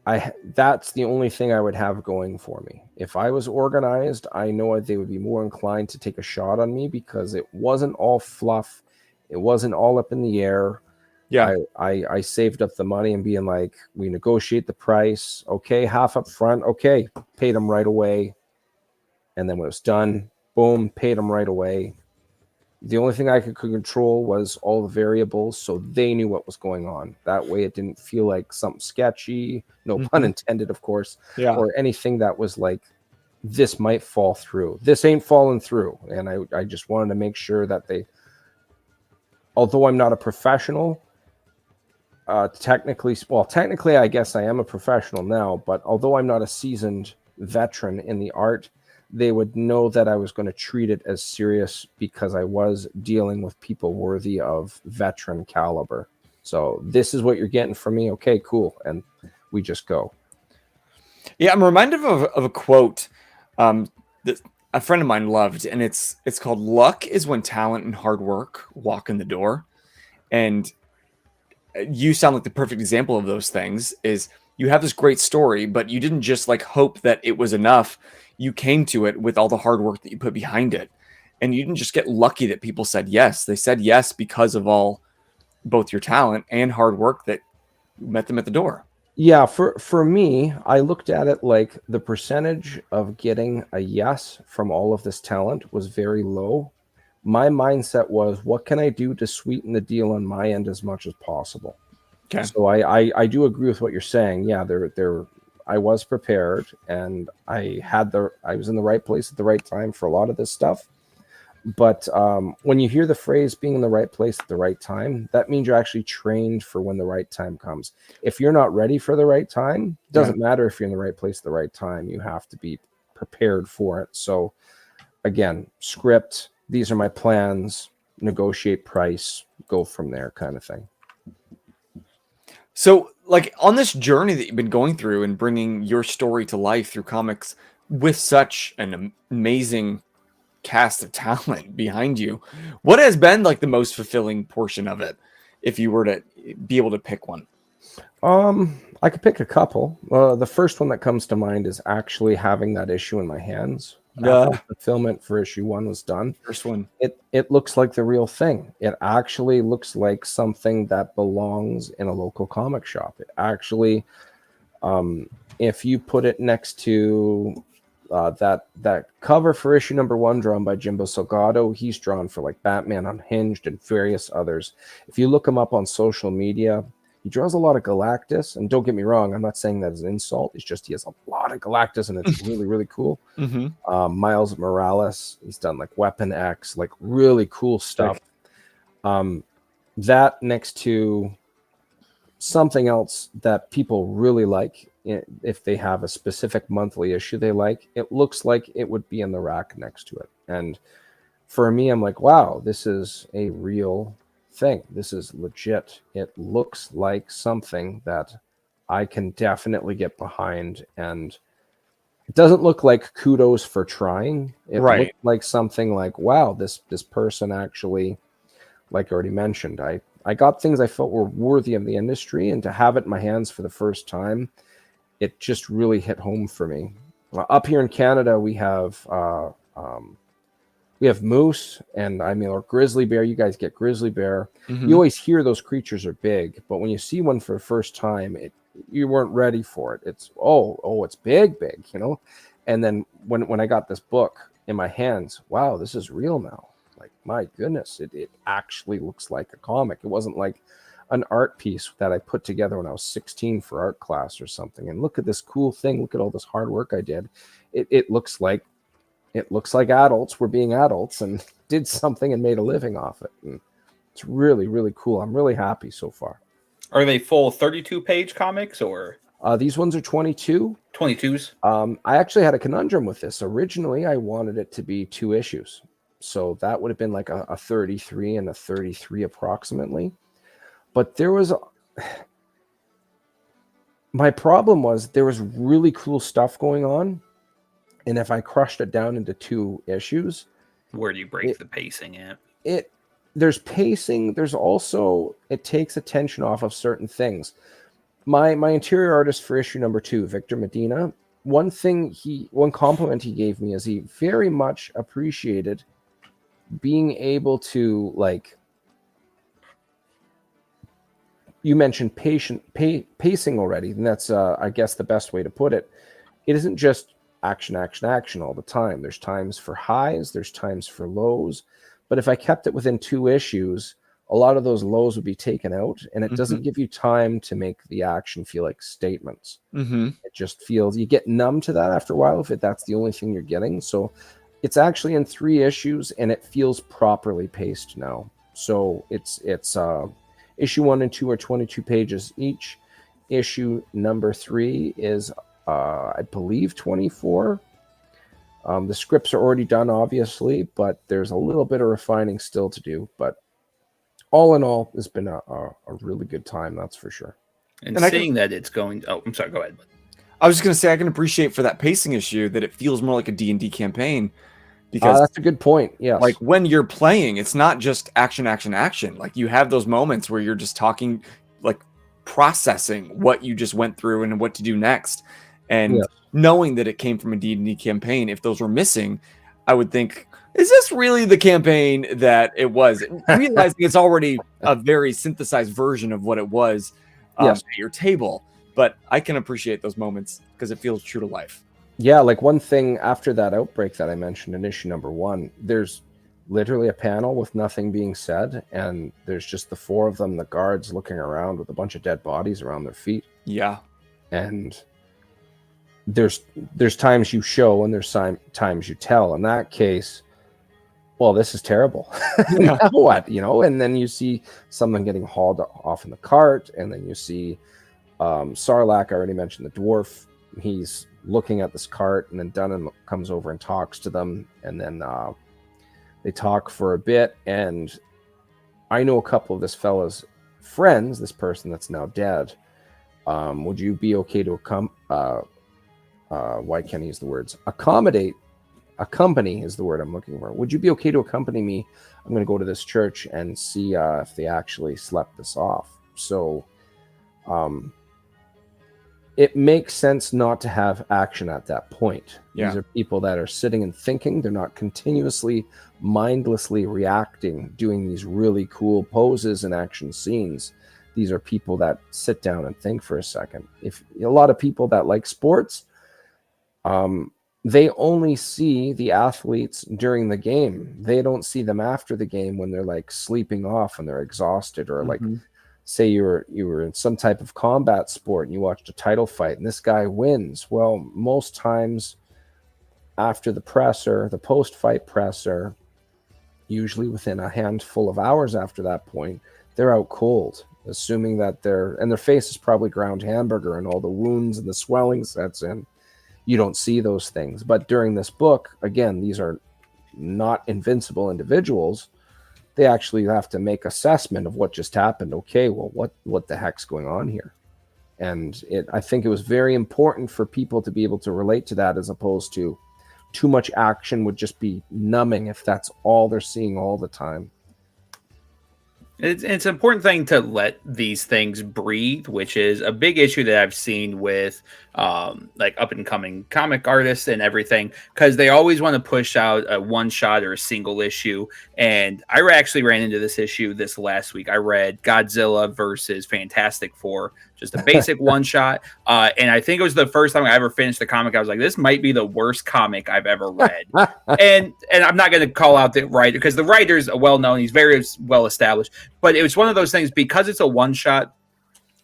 That's the only thing I would have going for me. If I was organized, I know they would be more inclined to take a shot on me, because it wasn't all fluff. It wasn't all up in the air. Yeah, I saved up the money and being like, we negotiate the price. Okay, half up front. Okay, paid them right away. And then when it was done, boom, paid them right away. The only thing I could control was all the variables, so they knew what was going on. That way it didn't feel like something sketchy, no pun intended, of course, or anything that was like, this might fall through. This ain't falling through. And I just wanted to make sure that they, although I'm not a professional, technically, I guess I am a professional now, but although I'm not a seasoned veteran in the art, they would know that I was going to treat it as serious, because I was dealing with people worthy of veteran caliber. So this is what you're getting from me. Okay, cool. And we just go. Yeah, I'm reminded of a quote that a friend of mine loved, and it's called, "Luck is when talent and hard work walk in the door." And you sound like the perfect example of those things. Is you have this great story, but you didn't just like hope that it was enough. You came to it with all the hard work that you put behind it. And you didn't just get lucky that people said yes. They said yes because of both your talent and hard work that met them at the door. Yeah, for me, I looked at it like the percentage of getting a yes from all of this talent was very low. My mindset was, what can I do to sweeten the deal on my end as much as possible? Okay. So I do agree with what you're saying. Yeah, I was prepared, and I was in the right place at the right time for a lot of this stuff. But when you hear the phrase being in the right place at the right time, that means you're actually trained for when the right time comes. If you're not ready for the right time, it doesn't matter if you're in the right place at the right time. You have to be prepared for it. So again, script, these are my plans, negotiate price, go from there kind of thing. So, like, on this journey that you've been going through and bringing your story to life through comics with such an amazing cast of talent behind you, what has been like the most fulfilling portion of it, if you were to be able to pick one? I could pick a couple. The first one that comes to mind is actually having that issue in my hands. After the fulfillment for issue 1 was done. First one. It looks like the real thing. It actually looks like something that belongs in a local comic shop. It actually, if you put it next to that cover for issue number 1 drawn by Jimbo Salgado, he's drawn for like Batman Unhinged and various others. If you look him up on social media, he draws a lot of Galactus, and don't get me wrong, I'm not saying that as an insult. It's just he has a lot of Galactus, and it's really, really cool. Mm-hmm. Miles Morales, he's done like Weapon X, like really cool stuff. That next to something else that people really like, if they have a specific monthly issue they like, it looks like it would be in the rack next to it. And for me, I'm like, wow, this is a real thing. This is legit. It looks like something that I can definitely get behind, and it doesn't look like kudos for trying. It looks like something like, wow, this person actually, like I already mentioned, I got things I felt were worthy of the industry, and to have it in my hands for the first time, it just really hit home for me. Up here in Canada, we have moose, and or grizzly bear. You guys get grizzly bear. Mm-hmm. You always hear those creatures are big, but when you see one for the first time, you weren't ready for it. It's it's big, you know. And then when I got this book in my hands, wow, this is real now. Like, my goodness, it actually looks like a comic. It wasn't like an art piece that I put together when I was 16 for art class or something. And look at this cool thing. Look at all this hard work I did. It looks like adults were being adults and did something and made a living off it. And it's really, really cool. I'm really happy so far. Are they full 32-page comics or? These ones are 22. 22s? I actually had a conundrum with this. Originally, I wanted it to be 2 issues. So that would have been like a 33 and a 33 approximately. But my problem was there was really cool stuff going on. And if I crushed it down into 2 issues, where do you break the pacing at? There's pacing. There's also, it takes attention off of certain things. My interior artist for issue number 2, Victor Medina, one compliment he gave me is he very much appreciated being able to, like, you mentioned pacing already, and that's I guess the best way to put it. It isn't just action all the time. There's times for highs, there's times for lows. But if I kept it within 2 issues, a lot of those lows would be taken out, and it doesn't give you time to make the action feel like statements. It just feels, you get numb to that after a while if that's the only thing you're getting. So it's actually in 3 issues, and it feels properly paced now. So it's issue 1 and 2 are 22 pages each. Issue number 3 is I believe 24. The scripts are already done, obviously, but there's a little bit of refining still to do. But all in all, it's been a really good time, that's for sure. And seeing that it's going... Oh, I'm sorry, go ahead. I was just going to say, I can appreciate for that pacing issue that it feels more like a D&D campaign. Because that's a good point, yes. Like, when you're playing, it's not just action. Like, you have those moments where you're just talking, like, processing what you just went through and what to do next. And Yeah. knowing that it came from a D&D campaign, if those were missing, I would think, is this really the campaign that it was? Realizing it's already a very synthesized version of what it was Yes. at your table. But I can appreciate those moments because it feels true to life. Yeah, like one thing after that outbreak that I mentioned in issue number 1, there's literally a panel with nothing being said, and there's just the 4 of them, the guards, looking around with a bunch of dead bodies around their feet. Yeah. And there's times you show and there's times you tell. In that case, well, this is terrible. Yeah. Now what? And then you see someone getting hauled off in the cart, and then you see Sarlacc. I already mentioned the dwarf. He's looking at this cart, and then Dunnan comes over and talks to them, and then they talk for a bit. And I know a couple of this fella's friends, this person that's now dead. Would you be okay to why can't I use the words? Accompany is the word I'm looking for. Would you be okay to accompany me? I'm going to go to this church and see if they actually slept this off. So it makes sense not to have action at that point. Yeah. These are people that are sitting and thinking. They're not continuously, mindlessly reacting, doing these really cool poses and action scenes. These are people that sit down and think for a second. If a lot of people that like sports, they only see the athletes during the game. They don't see them after the game when they're like sleeping off and they're exhausted, or like say you were in some type of combat sport and you watched a title fight and this guy wins. Well, most times after the presser, the post-fight presser, usually within a handful of hours after that point, they're out cold, assuming that their face is probably ground hamburger and all the wounds and the swelling sets in. You don't see those things. But during this book, again, these are not invincible individuals. They actually have to make assessment of what just happened. Okay, well, what the heck's going on here? And I think it was very important for people to be able to relate to that, as opposed to too much action would just be numbing if that's all they're seeing all the time. It's an important thing to let these things breathe, which is a big issue that I've seen with like up and coming comic artists and everything, because they always want to push out a one shot or a single issue. And I actually ran into this issue this last week. I read Godzilla versus Fantastic Four, just a basic one shot. And I think it was the first time I ever finished the comic. I was like, this might be the worst comic I've ever read. and I'm not going to call out the writer, because the writer's well known. He's very well established. But it was one of those things, because it's a one shot.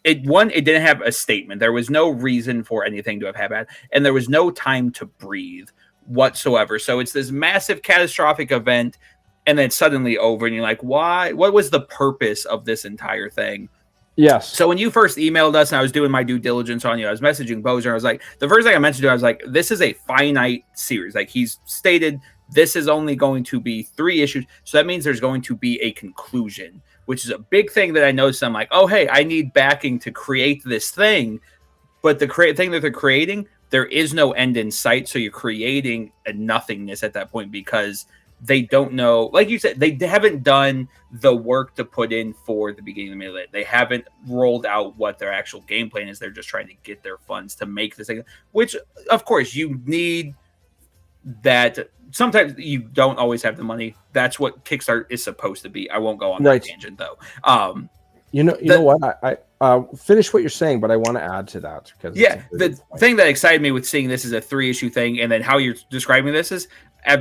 It didn't have a statement. There was no reason for anything to have happened, and there was no time to breathe whatsoever. So it's this massive catastrophic event, and then it's suddenly over, and you're like, why? What was the purpose of this entire thing? Yes. So when you first emailed us and I was doing my due diligence on you, I was messaging Bozer. I was like, the first thing I mentioned to him, I was like, this is a finite series. Like, he's stated this is only going to be 3 issues. So that means there's going to be a conclusion, which is a big thing that I noticed. I'm like, oh, hey, I need backing to create this thing. But the thing that they're creating, there is no end in sight. So you're creating a nothingness at that point, because they don't know, like you said, they haven't done the work to put in for the beginning of the middle. They haven't rolled out what their actual game plan is. They're just trying to get their funds to make this thing, which, of course, you need that. Sometimes you don't always have the money. That's what Kickstarter is supposed to be. I won't go on that tangent, though. You know what? I finish what you're saying, but I want to add to that, because the thing that excited me with seeing this is a 3-issue thing, and then how you're describing this is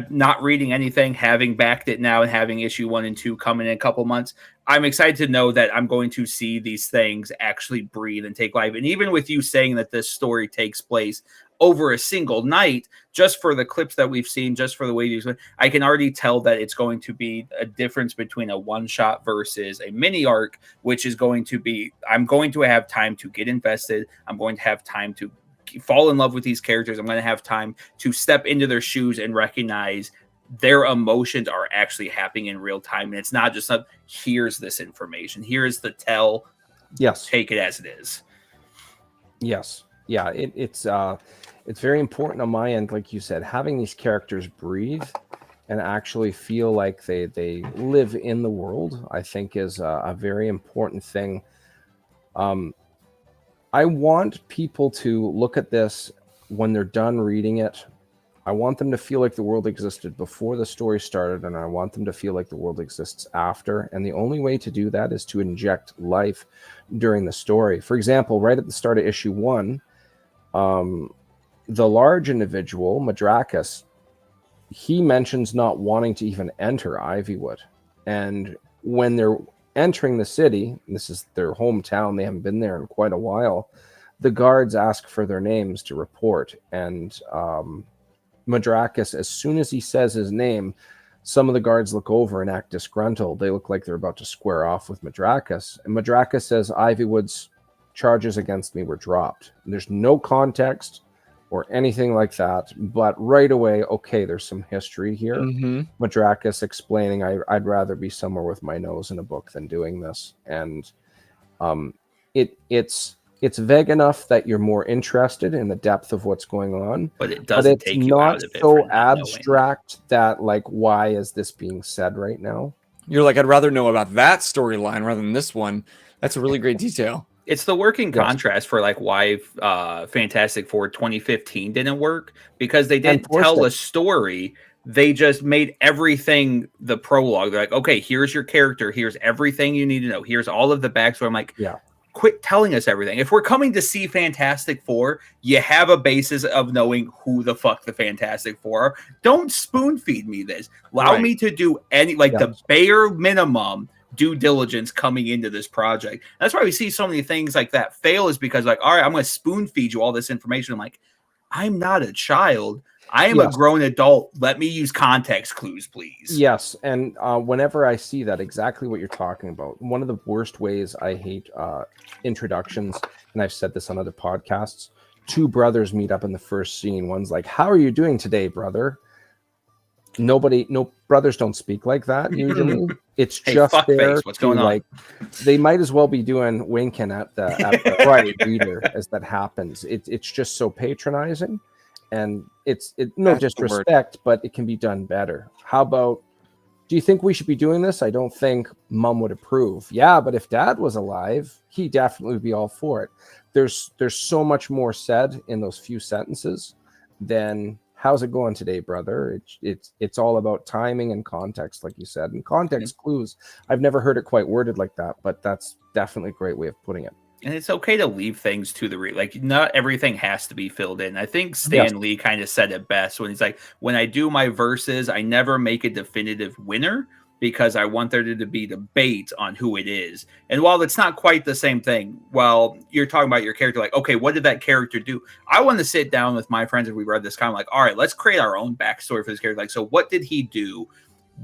not reading anything, having backed it now, and having issue 1 and 2 coming in a couple months. I'm excited to know that I'm going to see these things actually breathe and take life. And even with you saying that this story takes place over a single night, just for the clips that we've seen, just for the way I can already tell that it's going to be a difference between a one shot versus a mini arc, which is going to be, I'm going to have time to get invested. I'm going to have time to fall in love with these characters. I'm going to have time to step into their shoes and recognize their emotions are actually happening in real time. And it's not just here's this information. Here's the tell. Yes. Take it as it is. Yes. Yeah. It's very important on my end, like you said, having these characters breathe and actually feel like they live in the world, I think is a very important thing. I want people to look at this when they're done reading it. I want them to feel like the world existed before the story started, and I want them to feel like the world exists after. And the only way to do that is to inject life during the story. For example, right at the start of issue 1, the large individual, Madrakis, he mentions not wanting to even enter Ivywood. And when they're entering the city, this is their hometown, they haven't been there in quite a while, the guards ask for their names to report. And Madrakis, as soon as he says his name, some of the guards look over and act disgruntled. They look like they're about to square off with Madrakis. And Madrakis says, Ivywood's charges against me were dropped. And there's no context or anything like that. But right away, okay, there's some history here. Madrakis explaining, I'd rather be somewhere with my nose in a book than doing this. And it's vague enough that you're more interested in the depth of what's going on, but it doesn't take you out of it. It's not so abstract that, like, why is this being said right now? You're like, I'd rather know about that storyline rather than this one. That's a really great detail. It's the working contrast for like why Fantastic Four 2015 didn't work, because they didn't tell a story. They just made everything the prologue. They're like, okay, here's your character. Here's everything you need to know. Here's all of the backstory. I'm like, quit telling us everything. If we're coming to see Fantastic Four, you have a basis of knowing who the fuck the Fantastic Four are. Don't spoon feed me this. Allow me to do the bare minimum due diligence coming into this project. That's why we see so many things like that fail, is because, like, all right, I'm going to spoon feed you all this information. I'm like, I'm not a child. I am a grown adult. Let me use context clues, please. Yes, and whenever I see that, exactly what you're talking about, one of the worst ways I hate introductions, and I've said this on other podcasts, two brothers meet up in the first scene. One's like, how are you doing today, brother? No brothers don't speak like that usually. It's just there. What's going on? Like, they might as well be doing winking at the right reader as that happens. It's just so patronizing. And it's no disrespect, but it can be done better. How about, do you think we should be doing this? I don't think Mom would approve. Yeah, but if Dad was alive, he definitely would be all for it. There's so much more said in those few sentences than how's it going today, brother? It's all about timing and context, like you said, and context clues. I've never heard it quite worded like that, but that's definitely a great way of putting it. And it's okay to leave things to the like, not everything has to be filled in. I think Stan Lee kind of said it best when he's like, when I do my verses, I never make a definitive winner because I want there to be debate on who it is. And while it's not quite the same thing, while you're talking about your character, like, okay, what did that character do? I want to sit down with my friends if we read this, kind of like, all right, let's create our own backstory for this character. Like, so what did he do?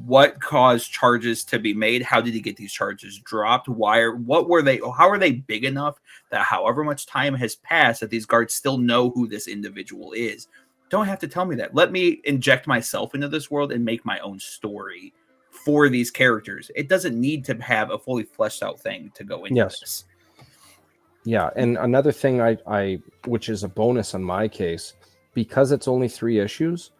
What caused charges to be made? How did he get these charges dropped? What were they? How are they big enough that however much time has passed that these guards still know who this individual is? Don't have to tell me that. Let me inject myself into this world and make my own story for these characters. It doesn't need to have a fully fleshed out thing to go into this. Yeah, and another thing I which is a bonus in my case, because it's only 3 issues.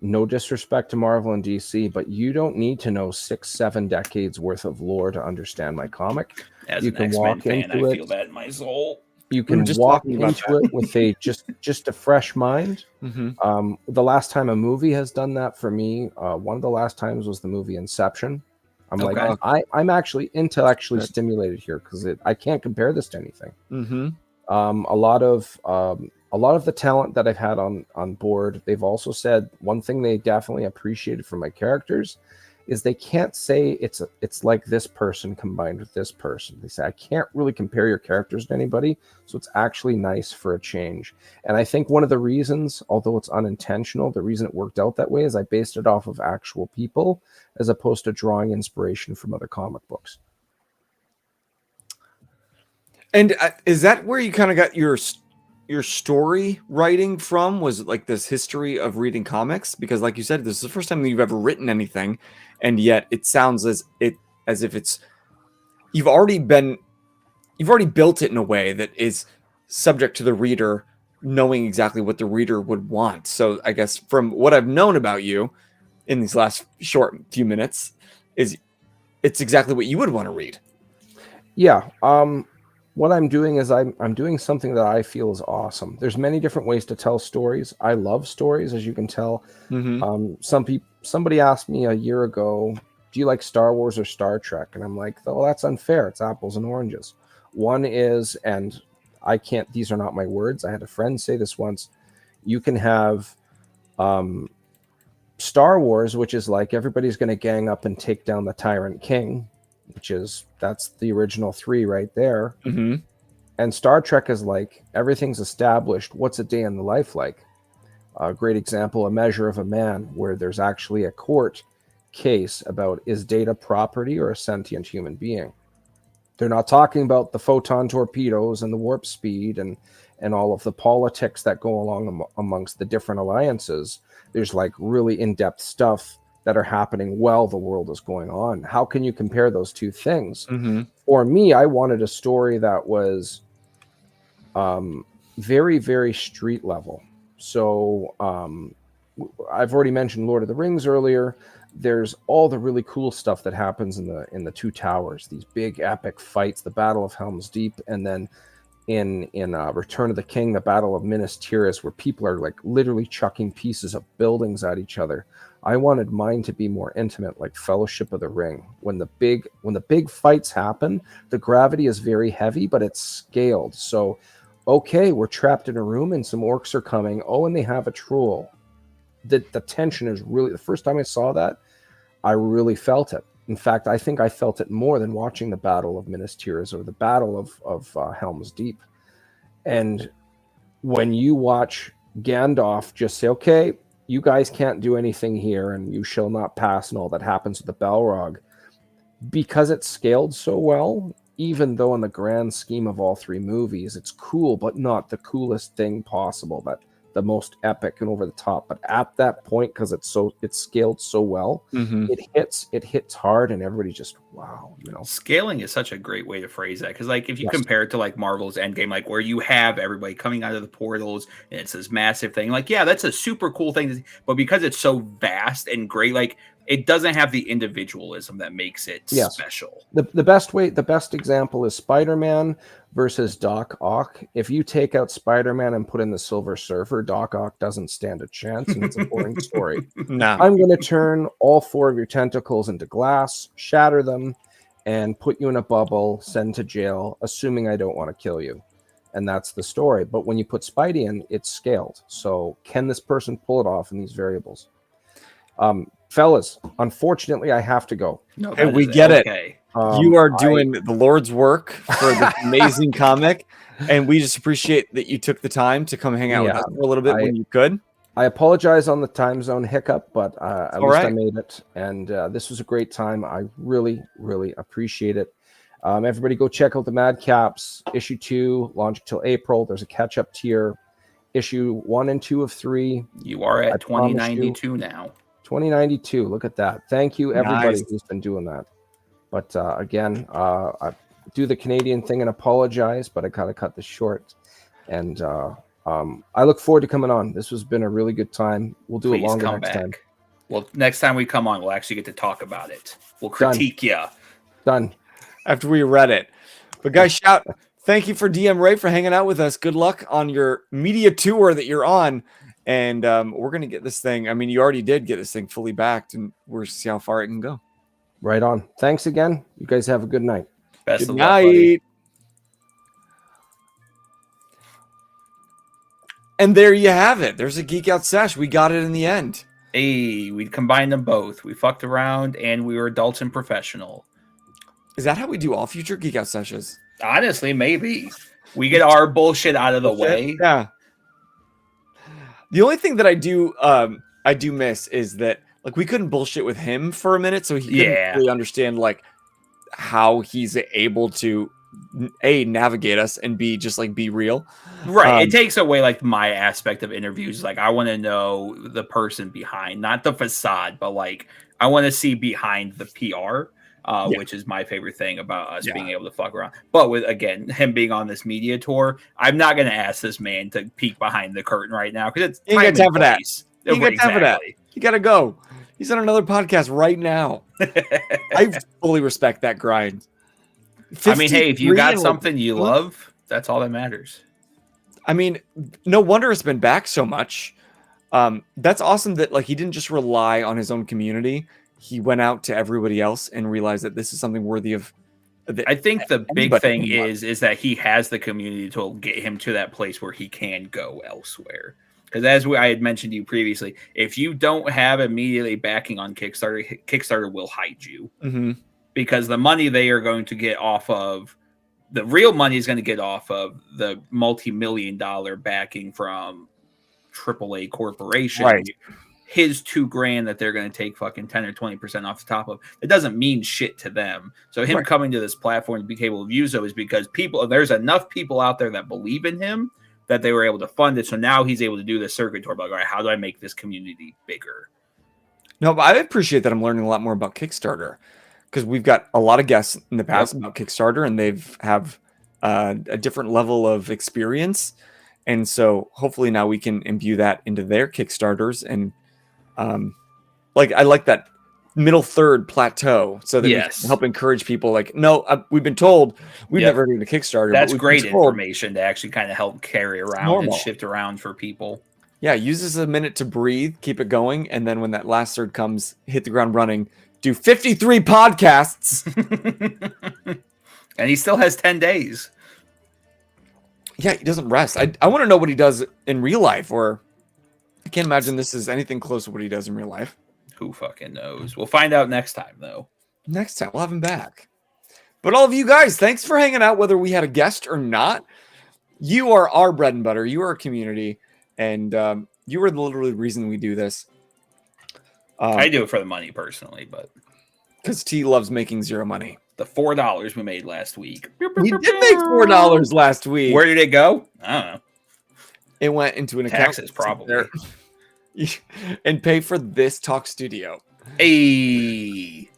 No disrespect to Marvel and DC, but you don't need to know 6-7 decades worth of lore to understand my comic. As you an can X-Men walk fan, into I it. feel that in my soul. You can walk into it with a just a fresh mind. The last time a movie has done that for me, one of the last times was the movie Inception. I'm like, I'm actually intellectually stimulated here because I can't compare this to anything. A lot of the talent that I've had on board, they've also said one thing they definitely appreciated from my characters is they can't say it's like this person combined with this person. They say, I can't really compare your characters to anybody, so it's actually nice for a change. And I think one of the reasons, although it's unintentional, the reason it worked out that way is I based it off of actual people as opposed to drawing inspiration from other comic books. And is that where you kind of got your story writing from? Was it like this history of reading comics? Because like you said, this is the first time that you've ever written anything, and yet it sounds as if it's you've already built it in a way that is subject to the reader knowing exactly what the reader would want. So I guess from what I've known about you in these last short few minutes is it's exactly what you would want to read. Yeah. what I'm doing is I'm doing something that I feel is awesome. There's many different ways to tell stories. I love stories, as you can tell. Mm-hmm. Somebody asked me a year ago, do you like Star Wars or Star Trek? And I'm like, oh, that's unfair. It's apples and oranges. One is, and I can't, these are not my words. I had a friend say this once. You can have Star Wars, which is like everybody's going to gang up and take down the Tyrant King, that's the original 3 right there. Mm-hmm. And Star Trek is like everything's established. What's a day in the life like? A great example, A Measure of a Man, where there's actually a court case about, is Data property or a sentient human being? They're not talking about the photon torpedoes and the warp speed and all of the politics that go along amongst the different alliances. There's like really in-depth stuff that are happening while the world is going on. How can you compare those two things? Mm-hmm. For me, I wanted a story that was very, very street level. So I've already mentioned Lord of the Rings earlier. There's all the really cool stuff that happens in the Two Towers, these big epic fights, the Battle of Helm's Deep, and then in Return of the King, the Battle of Minas Tirith, where people are like literally chucking pieces of buildings at each other. I wanted mine to be more intimate, like Fellowship of the Ring. When the big fights happen, the gravity is very heavy, but it's scaled. So, okay, we're trapped in a room and some orcs are coming. Oh, and they have a troll. The tension is really, the first time I saw that, I really felt it. In fact, I think I felt it more than watching the Battle of Minas Tirith or the Battle of Helm's Deep. And when you watch Gandalf just say, okay, you guys can't do anything here and you shall not pass, and all that happens with the Balrog, because it's scaled so well, even though in the grand scheme of all 3 movies, it's cool, but not the coolest thing possible, that the most epic and over the top. But at that point, because it's scaled so well, Mm-hmm. it hits hard, and everybody just, wow, Scaling is such a great way to phrase that, because like if you Yes. compare it to like Marvel's Endgame, like where you have everybody coming out of the portals and it's this massive thing, like yeah, that's a super cool thing, but because it's so vast and great, like it doesn't have the individualism that makes it Yes. special. The best example is Spider-Man versus Doc Ock. If you take out Spider-Man and put in the Silver Surfer, Doc Ock doesn't stand a chance, and it's a boring story. No. I'm going to turn all 4 of your tentacles into glass, shatter them, and put you in a bubble, send to jail, assuming I don't want to kill you. And that's the story. But when you put Spidey in, it's scaled. So can this person pull it off in these variables? Fellas, unfortunately, I have to go. No, Hey, that we is get it. okay. You are doing the Lord's work for this amazing comic, and we just appreciate that you took the time to come hang out with Yeah, us for a little bit when you could. I apologize on the time zone hiccup, but at least I right. made it. And this was a great time. I really, really appreciate it. Everybody go check out the Madcaps. Issue 2, launch till April. There's a catch-up tier. Issue 1 and 2 of 3. You are I at promise you. 2092 now. 2092. Look at that. Thank you, everybody Nice. who's been doing that. But again, I do the Canadian thing and apologize, but I gotta cut this short. And I look forward to coming on. This has been a really good time. We'll do it Please longer come next back. time. Well, next time we come on, we'll actually get to talk about it. We'll Done. critique you. Done. After we read it. But guys, thank you for DM Ray for hanging out with us. Good luck on your media tour that you're on. And we're going to get this thing. I mean, you already did get this thing fully backed, and we're see how far it can go. Right on. Thanks again. You guys have a good night. Best Good of luck, buddy. night. And there you have it. There's a Geek Out Sesh. We got it in the end. Hey, we combined them both. We fucked around and we were adults and professional. Is that how we do all future Geek Out Sessions? Honestly, maybe. We get our bullshit out of the way. Yeah. The only thing that I do miss is that like we couldn't bullshit with him for a minute, so he couldn't really understand like how he's able to A, navigate us, and B, just like be real. Right. It takes away like my aspect of interviews. Like I want to know the person behind, not the facade, but like I want to see behind the PR. Which is my favorite thing about us being able to fuck around. But with, again, him being on this media tour, I'm not going to ask this man to peek behind the curtain right now because it's You ain't got time for that. You ain't got time for that. Exactly. You got to go. He's on another podcast right now. I fully respect that grind. I mean, hey, if you 53 got and, something you love, that's all that matters. I mean, no wonder it's been back so much. That's awesome that like he didn't just rely on his own community. He went out to everybody else and realized that this is something worthy of. I think the big anybody thing can is that he has the community to get him to that place where he can go elsewhere. Because as I had mentioned to you previously, if you don't have immediately backing on Kickstarter, Kickstarter will hide you. Mm-hmm. Because the money they are going to get off of, the real money is going to get off of the multi-million-dollar backing from AAA corporation. Right. His $2,000 that they're going to take fucking 10 or 20% off the top of, it doesn't mean shit to them. So him coming to this platform to be able to use it is because there's enough people out there that believe in him that they were able to fund it. So now he's able to do the circuit tour. Like, all right, how do I make this community bigger? No, but I appreciate that I'm learning a lot more about Kickstarter because we've got a lot of guests in the past about Kickstarter, and they've have a different level of experience. And so hopefully now we can imbue that into their Kickstarters. And like, I like that middle third plateau so that we can help encourage people. Like, no, we've been told we've never heard of a Kickstarter. That's but great information to actually kind of help carry around and shift around for people. Yeah, use this a minute to breathe, keep it going, and then when that last third comes, hit the ground running. Do 53 podcasts. And he still has 10 days. Yeah, he doesn't rest. I want to know what he does in real life, or I can't imagine this is anything close to what he does in real life. Who fucking knows? We'll find out next time, though. Next time, we'll have him back. But all of you guys, thanks for hanging out, whether we had a guest or not. You are our bread and butter. You are our community, and you are the literal reason we do this. I do it for the money personally, but because T loves making zero money. The $4 we made last week. We did make $4 last week. Where did it go? I don't know. It went into an Taxes, account probably. And pay for this talk studio. Hey.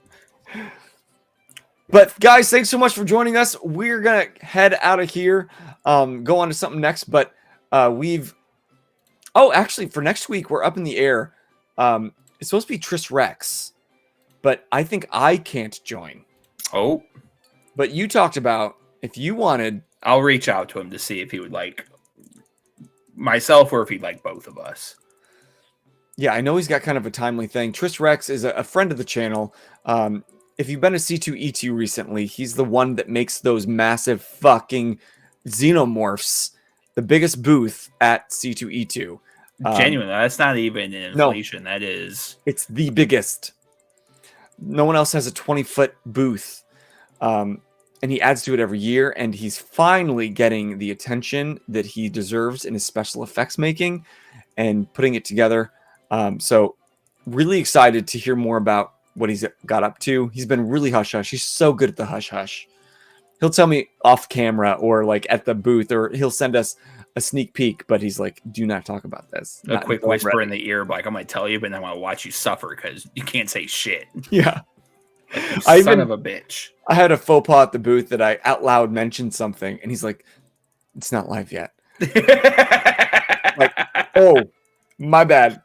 But guys, thanks so much for joining us. We're gonna head out of here, go on to something next. But actually, for next week, we're up in the air. It's supposed to be Tris Rex, but I think I can't join. Oh. But you talked about if you wanted. I'll reach out to him to see if he would like myself or if he'd like both of us. Yeah, I know he's got kind of a timely thing. Tris Rex is a friend of the channel. If you've been to C2E2 recently, he's the one that makes those massive fucking xenomorphs, the biggest booth at C2E2. Genuinely, that's not even an inflation. No, that is. It's the biggest. No one else has a 20-foot booth. And he adds to it every year, and he's finally getting the attention that he deserves in his special effects making and putting it together. So really excited to hear more about what he's got up to. He's been really hush-hush. He's so good at the hush-hush. He'll tell me off camera or like at the booth, or he'll send us a sneak peek, but he's like, do not talk about this. A quick whisper in the ear, like, I'm going to tell you, but then I'm going to watch you suffer because you can't say shit. Yeah. Like, son of a bitch. I had a faux pas at the booth that I out loud mentioned something, and he's like, it's not live yet. Like, oh, my bad.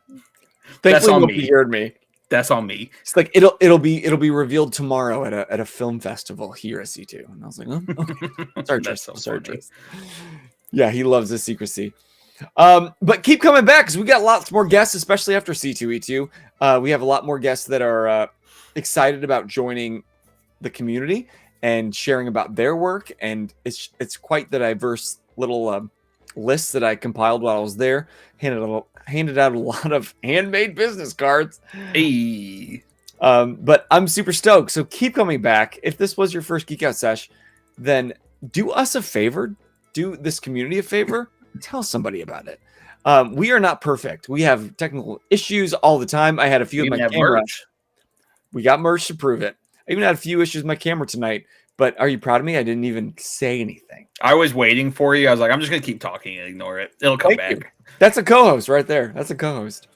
Thankfully, nobody heard me. That's on me. It's like it'll be revealed tomorrow at a film festival here at C2. And I was like, oh, okay. Sorry, Tris. Sorry, Tris. Yeah, he loves the secrecy. But keep coming back because we got lots more guests, especially after C2E2. We have a lot more guests that are excited about joining the community and sharing about their work. And it's quite the diverse little list that I compiled while I was there. Handed out a lot of handmade business cards. Hey. But I'm super stoked. So keep coming back. If this was your first Geek Out Sesh, then do us a favor. Do this community a favor. Tell somebody about it. We are not perfect. We have technical issues all the time. I had a few of my camera. We got merch to prove it. I even had a few issues with my camera tonight. But are you proud of me? I didn't even say anything. I was waiting for you. I was like, I'm just going to keep talking and ignore it. It'll come back. You. That's a co-host right there. That's a co-host.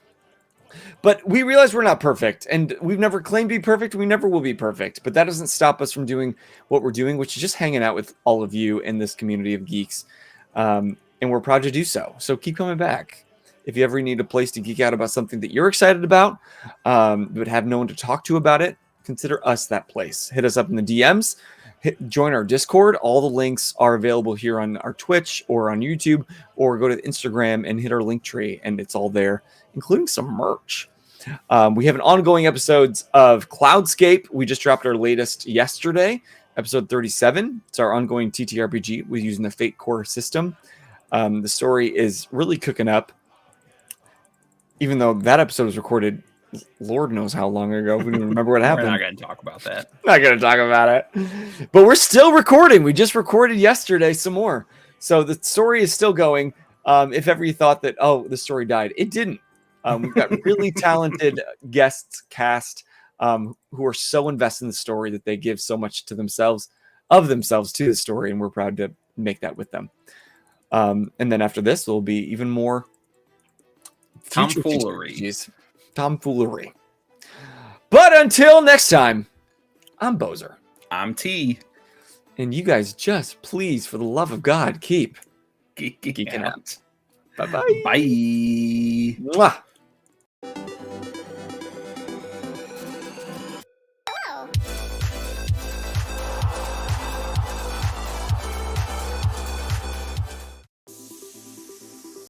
But we realize we're not perfect. And we've never claimed to be perfect. We never will be perfect. But that doesn't stop us from doing what we're doing, which is just hanging out with all of you in this community of geeks. And we're proud to do so. So keep coming back. If you ever need a place to geek out about something that you're excited about, but have no one to talk to about it, consider us that place. Hit us up in the DMs. join our Discord. All the links are available here on our Twitch or on YouTube, or go to Instagram and hit our link tree, and it's all there, including some merch. We have an ongoing episodes of Cloudscape. We just dropped our latest yesterday, episode 37. It's our ongoing TTRPG. We're using the Fate Core system. The story is really cooking up, even though that episode was recorded Lord knows how long ago. We don't even remember what happened. We're not going to talk about that. Not going to talk about it. But we're still recording. We just recorded yesterday some more. So the story is still going. If ever you thought that, oh, the story died, it didn't. We've got really talented guests cast who are so invested in the story that they give so much to themselves, to the story, and we're proud to make that with them. And then after this, there'll be even more tomfoolery. But until next time, I'm Bozer. I'm T. And you guys just, please, for the love of God, keep Geeking out. Bye-bye. Bye. Mwah.